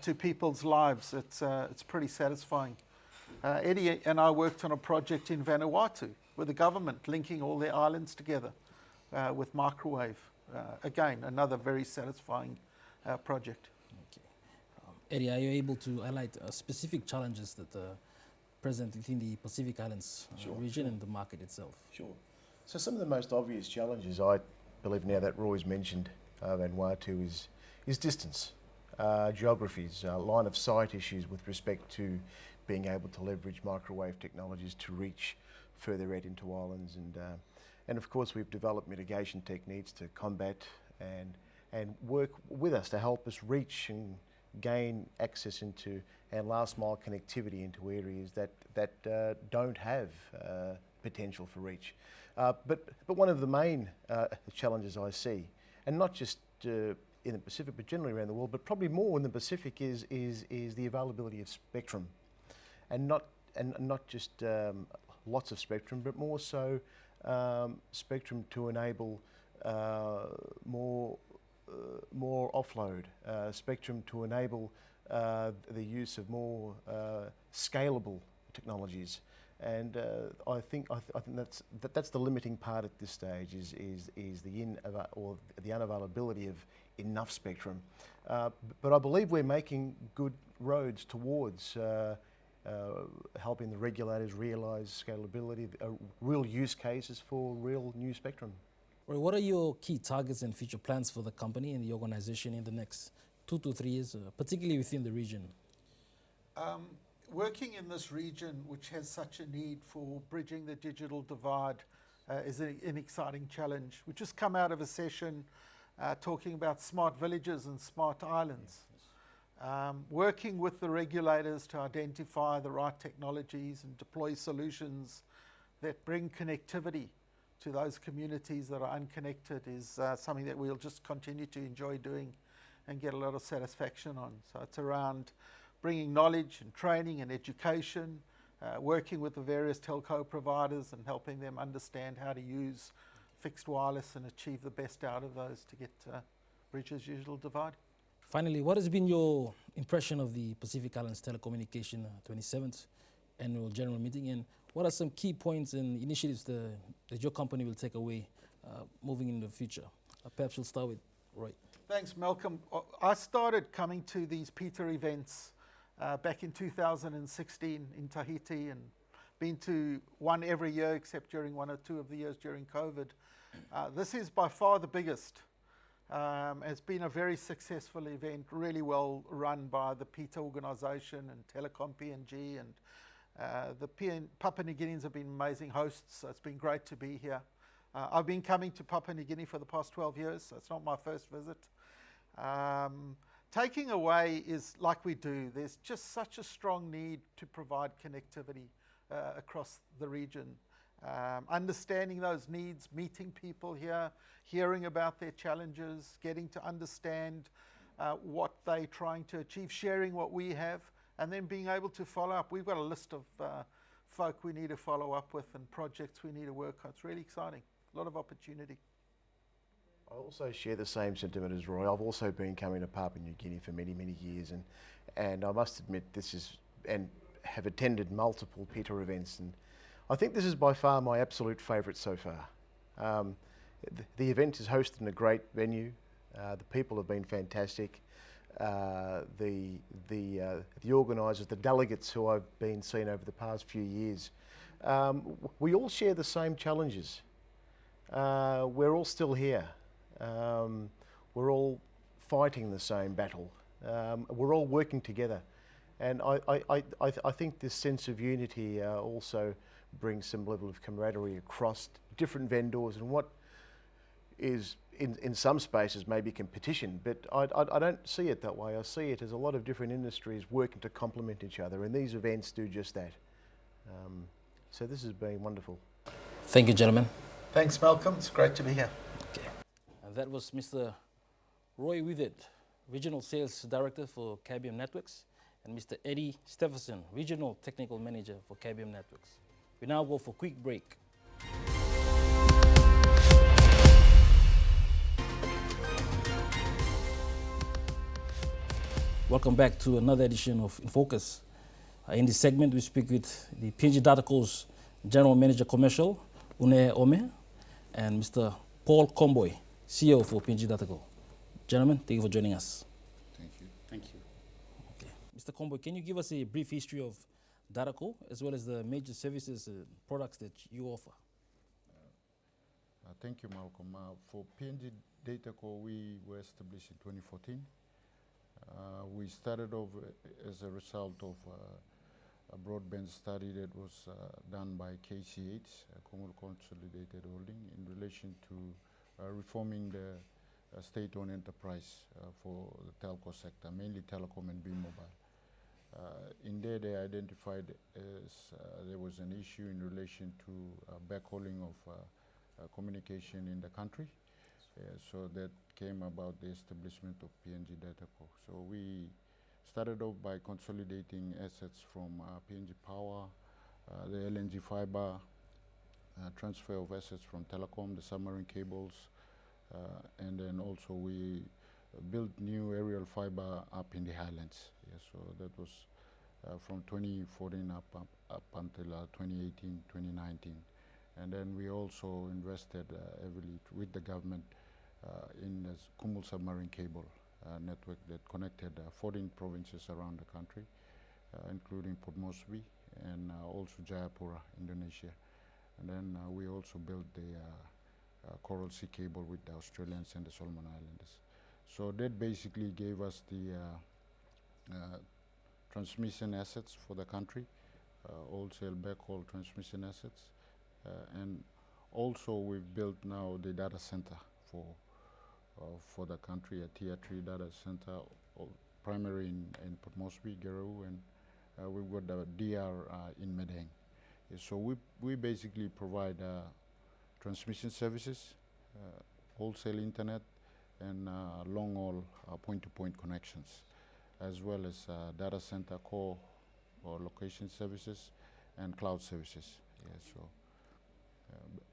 to people's lives, it's pretty satisfying. Eddie and I worked on a project in Vanuatu with the government, linking all their islands together with microwave. Again, another very satisfying project. Okay. Eddie, are you able to highlight specific challenges that are present within the Pacific Islands region and the market itself? Sure. So some of the most obvious challenges, I believe now that Roy's mentioned Vanuatu, is distance, geographies, line of sight issues with respect to being able to leverage microwave technologies to reach further out into islands, and of course we've developed mitigation techniques to combat and work with us to help us reach and gain access into and last mile connectivity into areas that don't have potential for reach. But one of the main challenges I see, and not just in the Pacific but generally around the world, but probably more in the Pacific, is the availability of spectrum, and not just lots of spectrum, but more so spectrum to enable more offload, spectrum to enable the use of more scalable technologies. And I think that's the limiting part at this stage is the unavailability of enough spectrum. But I believe we're making good roads towards helping the regulators realise scalability, real use cases for real new spectrum. Well, what are your key targets and future plans for the company and the organisation in the next 2 to 3 years, particularly within the region? Working in this region, which has such a need for bridging the digital divide, is an exciting challenge. We just come out of a session talking about smart villages and smart islands. working with the regulators to identify the right technologies and deploy solutions that bring connectivity to those communities that are unconnected is something that we'll just continue to enjoy doing and get a lot of satisfaction on. So it's around bringing knowledge and training and education, working with the various telco providers and helping them understand how to use fixed wireless and achieve the best out of those to get bridges digital divide. Finally, what has been your impression of the Pacific Islands Telecommunication 27th Annual General Meeting, and what are some key points and initiatives that your company will take away moving in the future? Perhaps we'll start with Roy. Thanks, Malcolm. I started coming to these PITA events back in 2016 in Tahiti, and been to one every year except during 1 or 2 of the years during COVID. This is by far the biggest. It's been a very successful event, really well run by the PITA organisation and Telecom PNG, and Papua New Guineans have been amazing hosts, so it's been great to be here. I've been coming to Papua New Guinea for the past 12 years, so it's not my first visit. Taking away is, like we do, there's just such a strong need to provide connectivity across the region. Understanding those needs, meeting people here, hearing about their challenges, getting to understand what they're trying to achieve, sharing what we have, and then being able to follow up. We've got a list of folk we need to follow up with and projects we need to work on. It's really exciting, a lot of opportunity. I also share the same sentiment as Roy. I've also been coming to Papua New Guinea for many, many years, and I must admit and have attended multiple PITA events, and I think this is by far my absolute favourite so far. The event is hosted in a great venue. The people have been fantastic. The organisers, the delegates who I've been seeing over the past few years, we all share the same challenges. We're all still here. We're all fighting the same battle. We're all working together. And I think this sense of unity also brings some level of camaraderie across different vendors, and what is in some spaces maybe competition, but I don't see it that way. I see it as a lot of different industries working to complement each other, and these events do just that. So this has been wonderful. Thank you, gentlemen. Thanks, Malcolm. It's great to be here. Okay. And that was Mr. Roy Withered, Regional Sales Director for KBM Networks, and Mr. Eddie Stephenson, Regional Technical Manager for KBM Networks. We now go for a quick break. Welcome back to another edition of Infocus. In this segment, we speak with the PNG Dataco's General Manager Commercial, Une Ome, and Mr. Paul Comboy, CEO for PNG Dataco. Gentlemen, thank you for joining us. Thank you. Thank you. Okay. Mr. Comboy, can you give us a brief history of Dataco, as well as the major services and products that you offer? Thank you, Malcolm. For PNG Dataco, we were established in 2014. We started off as a result of a broadband study that was done by KCH, Commonwealth Consolidated Holding, in relation to reforming the state-owned enterprise for the telco sector, mainly telecom and B-mobile. In there, they identified as there was an issue in relation to backhauling of communication in the country. So that came about the establishment of PNG Dataco. So we started off by consolidating assets from PNG Power, the LNG fiber, transfer of assets from telecom, the submarine cables, and then also we built new aerial fiber up in the highlands. Yeah, so that was from 2014 up until 2018, 2019. And then we also invested heavily with the government in the Kumul submarine cable network that connected 14 provinces around the country, including Port Moresby and also Jayapura, Indonesia. And then we also built the Coral Sea cable with the Australians and the Solomon Islanders. So that basically gave us the transmission assets for the country, wholesale backhaul transmission assets, and also we've built now the data center for the country, a tier 3 data center primary in Port Moresby, Garoo, and we've got the DR in Medang. So we basically provide transmission services, wholesale internet, and long-haul point-to-point connections, as well as data center core or location services and cloud services. Yeah, so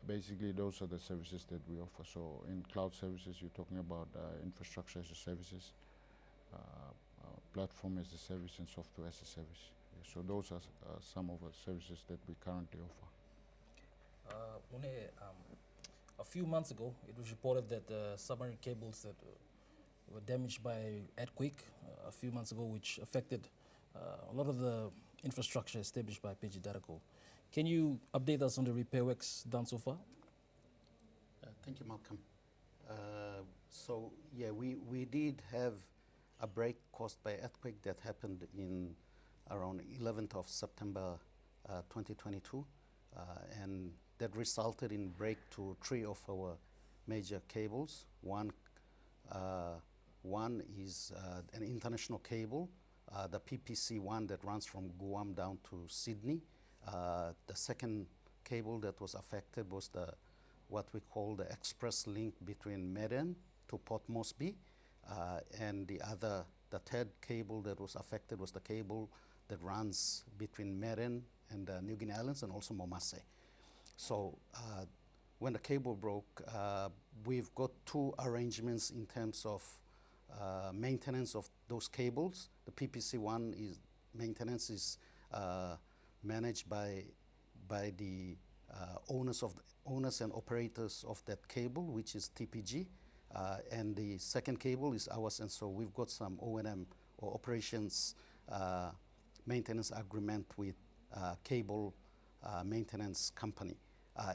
basically those are the services that we offer. So in cloud services, you're talking about infrastructure as a services, platform as a service, and software as a service. Yeah, so those are some of the services that we currently offer. A few months ago, it was reported that the submarine cables that were damaged by earthquake a few months ago, which affected a lot of the infrastructure established by PNG Dataco. Can you update us on the repair works done so far? Thank you, Malcolm. So yeah, we did have a break caused by earthquake that happened in around 11th of September 2022, and that resulted in break to 3 of our major cables. One is an international cable, the PPC one that runs from Guam down to Sydney. The second cable that was affected was what we call the express link between Medan to Port Moresby, and the third cable that was affected was the cable that runs between Medan and New Guinea Islands and also Momase. So when the cable broke, we've got 2 arrangements in terms of maintenance of those cables. The PPC one is maintenance is managed by the owners and operators of that cable, which is TPG, and the second cable is ours. And so we've got some O&M or operations maintenance agreement with cable maintenance company.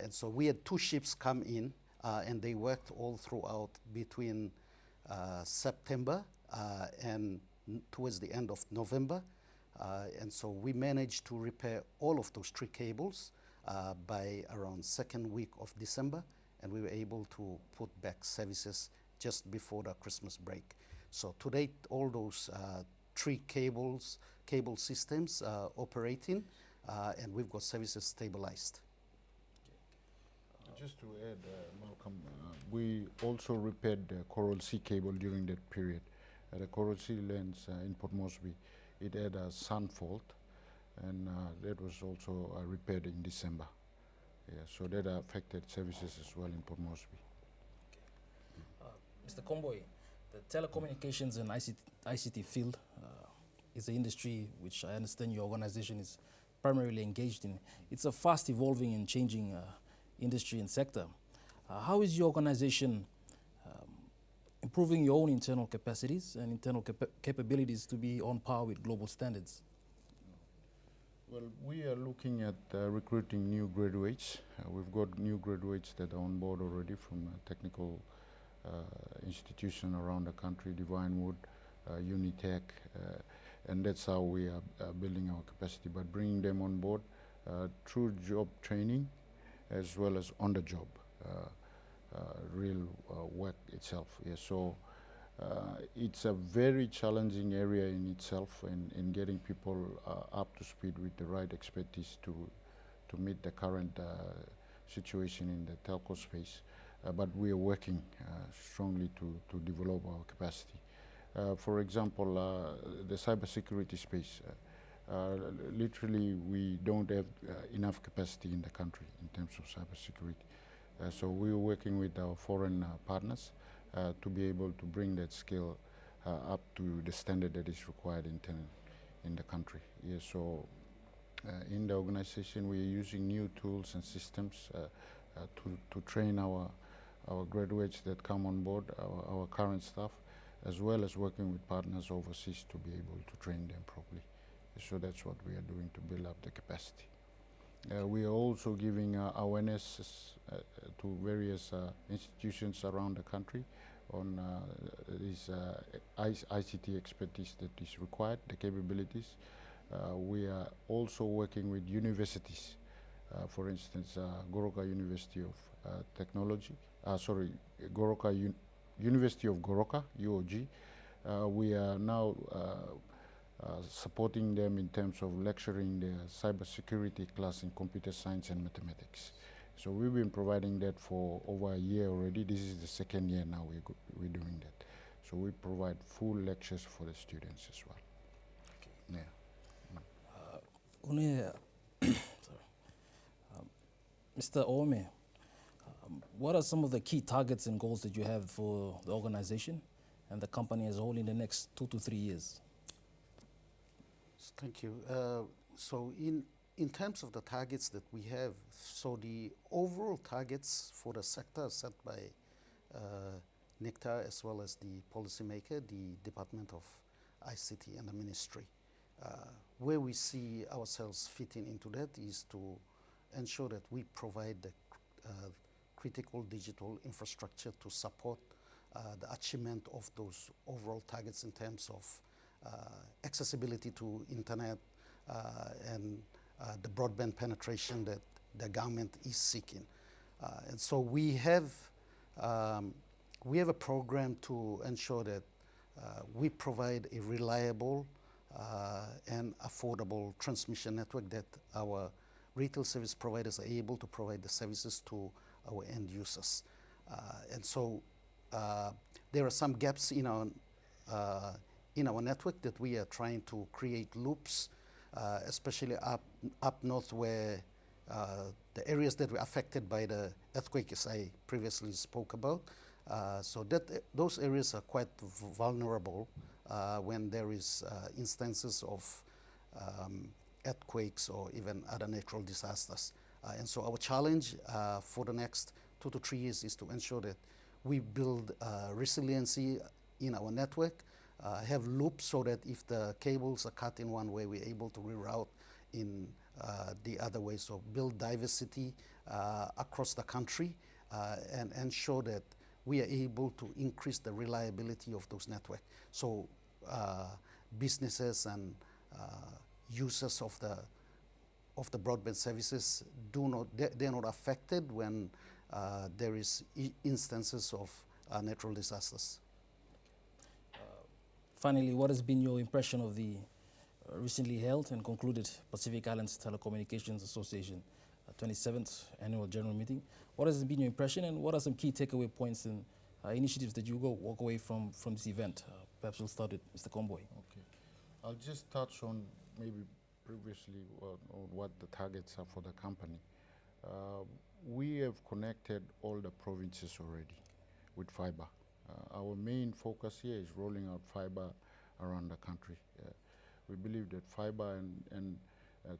And so we had 2 ships come in, and they worked all throughout between September and towards the end of November. And so we managed to repair all of those 3 cables by around second week of December, and we were able to put back services just before the Christmas break. So to date, all those 3 cable systems are operating, and we've got services stabilized. Just to add, Malcolm, we also repaired the Coral Sea cable during that period. The Coral Sea lands in Port Moresby, it had a sun fault, and that was also repaired in December. Yeah, so that affected services as well in Port Moresby. Mr. Comboy, the telecommunications and ICT field is an industry which I understand your organization is primarily engaged in. It's a fast evolving and changing industry and sector. How is your organization improving your own internal capacities and internal capabilities to be on par with global standards? Well, we are looking at recruiting new graduates. We've got new graduates that are on board already from technical institutions around the country, Divinewood, Unitech, and that's how we are building our capacity, but bringing them on board through job training as well as on the job, real work itself. Yeah, so it's a very challenging area in itself, in getting people up to speed with the right expertise to meet the current situation in the telco space. But we are working strongly to develop our capacity. For example, the cybersecurity space. Literally, we don't have enough capacity in the country in terms of cybersecurity. So we are working with our foreign partners to be able to bring that skill up to the standard that is required in the country. Yeah, so in the organization, we are using new tools and systems to train our graduates that come on board, our current staff, as well as working with partners overseas to be able to train them properly. So that's what we are doing to build up the capacity. We are also giving awareness to various institutions around the country on this ICT expertise that is required, the capabilities. We are also working with universities. For instance, Goroka University of Technology, University of Goroka, UOG, We are now supporting them in terms of lecturing their cybersecurity class in computer science and mathematics. So we've been providing that for over a year already. This is the second year now we're doing that. So we provide full lectures for the students as well. Okay. Yeah. Mr. Ome, what are some of the key targets and goals that you have for the organization and the company as a whole in the next 2 to 3 years? Thank you. So in terms of the targets that we have, so the overall targets for the sector set by NICTA as well as the policymaker, the Department of ICT and the Ministry. Where we see ourselves fitting into that is to ensure that we provide the critical digital infrastructure to support the achievement of those overall targets in terms of accessibility to internet and the broadband penetration that the government is seeking. And so we have a program to ensure that we provide a reliable and affordable transmission network that our retail service providers are able to provide the services to our end users. And so there are some gaps in our network that we are trying to create loops, especially up north where the areas that were affected by the earthquake, as I previously spoke about. So those areas are quite vulnerable when there is instances of earthquakes or even other natural disasters. And so our challenge for the next 2 to 3 years is to ensure that we build resiliency in our network, have loops so that if the cables are cut in one way, we're able to reroute in the other way. So build diversity across the country and ensure that we are able to increase the reliability of those networks. So businesses and users of the broadband services they're not affected when there is instances of natural disasters. Finally, what has been your impression of the recently held and concluded Pacific Islands Telecommunications Association 27th Annual General Meeting? What has been your impression, and what are some key takeaway points and initiatives that you walk away from this event? Perhaps we'll start with Mr. Comboy. Okay. I'll just touch on maybe previously on what the targets are for the company. We have connected all the provinces already with fiber. Our main focus here is rolling out fiber around the country. We believe that fiber and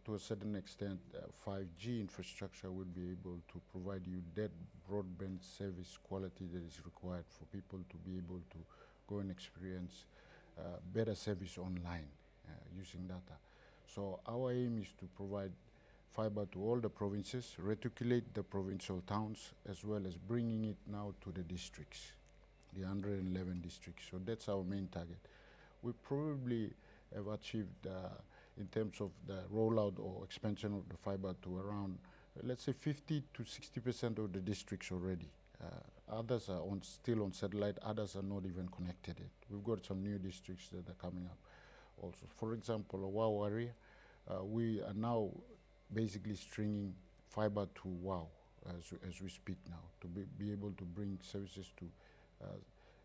to a certain extent 5G infrastructure will be able to provide you that broadband service quality that is required for people to be able to go and experience better service online using data. So our aim is to provide fiber to all the provinces, reticulate the provincial towns, as well as bringing it now to the districts, the 111 districts. So that's our main target. We probably have achieved, in terms of the rollout or expansion of the fiber, to around, let's say, 50 to 60% of the districts already. Others are still on satellite, others are not even connected yet. We've got some new districts that are coming up also. For example, WOW area, we are now basically stringing fiber to WOW as we speak now, to be able to bring services to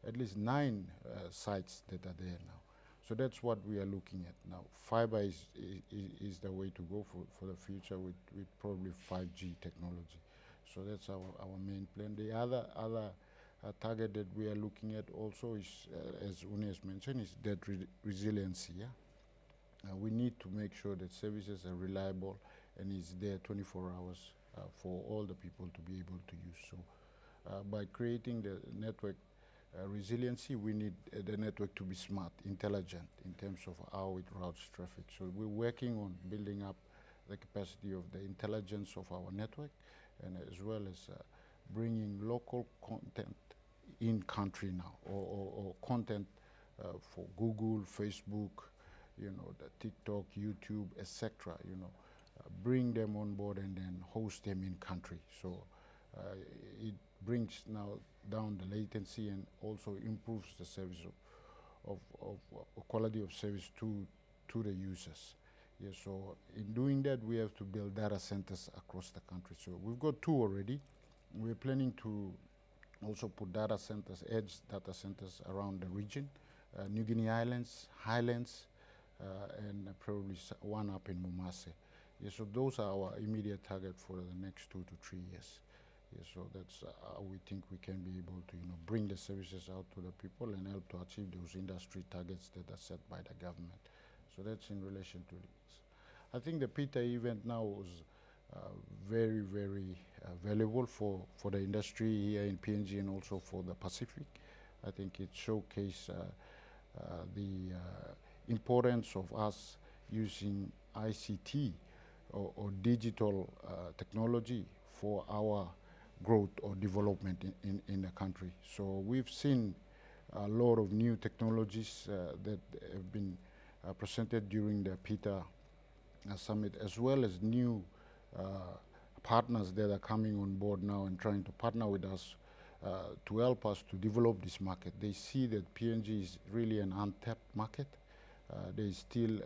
at least 9 sites that are there now. So that's what we are looking at now. Fiber is the way to go for the future with probably 5G technology. So that's our main plan. The other target that we are looking at also is, as Une has mentioned, is that resiliency. Yeah? We need to make sure that services are reliable and is there 24 hours for all the people to be able to use. So by creating the network resiliency, we need the network to be smart, intelligent in terms of how it routes traffic. So we're working on building up the capacity of the intelligence of our network, and as well as bringing local content in country now, or content for Google, Facebook, the TikTok, YouTube, etc. Bring them on board and then host them in country. So it brings now down the latency and also improves the service quality of service to the users. Yeah, so in doing that, we have to build data centers across the country. So we've got 2 already. We're planning to also put data centers, edge data centers around the region, New Guinea Islands, Highlands, and probably one up in Mumase. Yeah, so those are our immediate target for the next 2 to 3 years. Yeah, so that's how we think we can be able to, bring the services out to the people and help to achieve those industry targets that are set by the government. So that's in relation to this. I think the PITA event now was very, very valuable for the industry here in PNG and also for the Pacific. I think it showcased the importance of us using ICT or digital technology for our growth or development in the country. So we've seen a lot of new technologies that have been presented during the PITA summit, as well as new partners that are coming on board now and trying to partner with us to help us to develop this market. They see that PNG is really an untapped market. There is still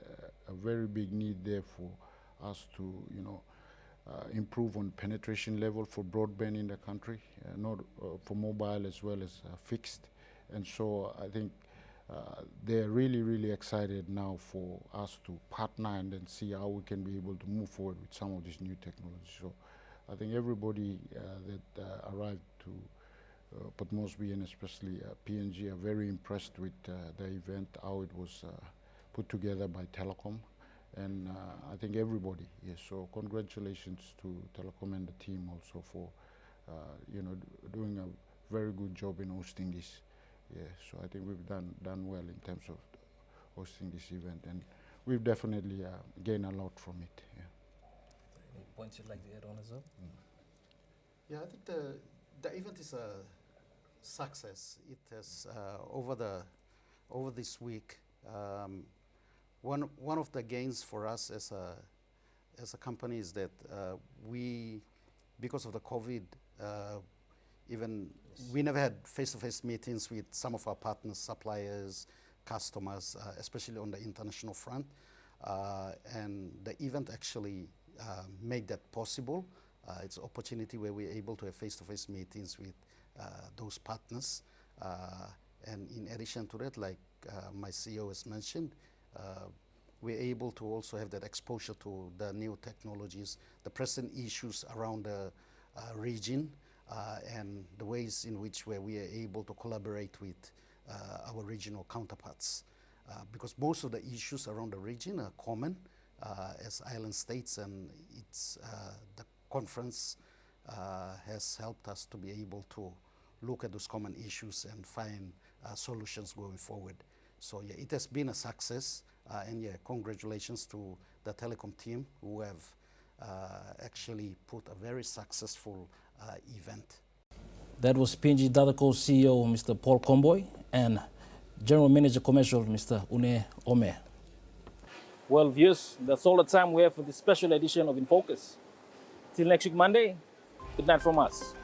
a very big need there for us to, improve on penetration level for broadband in the country, not for mobile as well as fixed. And so I think they're really, really excited now for us to partner and then see how we can be able to move forward with some of these new technologies. So I think everybody that arrived to Port Moresby and especially PNG are very impressed with the event, how it was put together by Telecom. And I think everybody, yes, so congratulations to Telecom and the team also for, doing a very good job in hosting this. Yeah, so I think we've done well in terms of hosting this event, and we've definitely gained a lot from it. Yeah. Any points you'd like to add on as well? Yeah, I think the event is a success. It has over this week. One of the gains for us as a company is that we, because of the COVID, we never had face-to-face meetings with some of our partners, suppliers, customers, especially on the international front. And the event actually made that possible. It's an opportunity where we're able to have face-to-face meetings with those partners. And in addition to that, like my CEO has mentioned, we're able to also have that exposure to the new technologies, the present issues around the region, and the ways in which where we are able to collaborate with our regional counterparts. Because most of the issues around the region are common as island states, and it's the conference has helped us to be able to look at those common issues and find solutions going forward. So yeah, it has been a success, and yeah, congratulations to the Telecom team who have actually put a very successful event. That was PNG Dataco CEO Mr. Paul Comboy and General Manager Commercial Mr. Une Ome. Well, viewers, that's all the time we have for this special edition of Infocus. Till next week Monday, good night from us.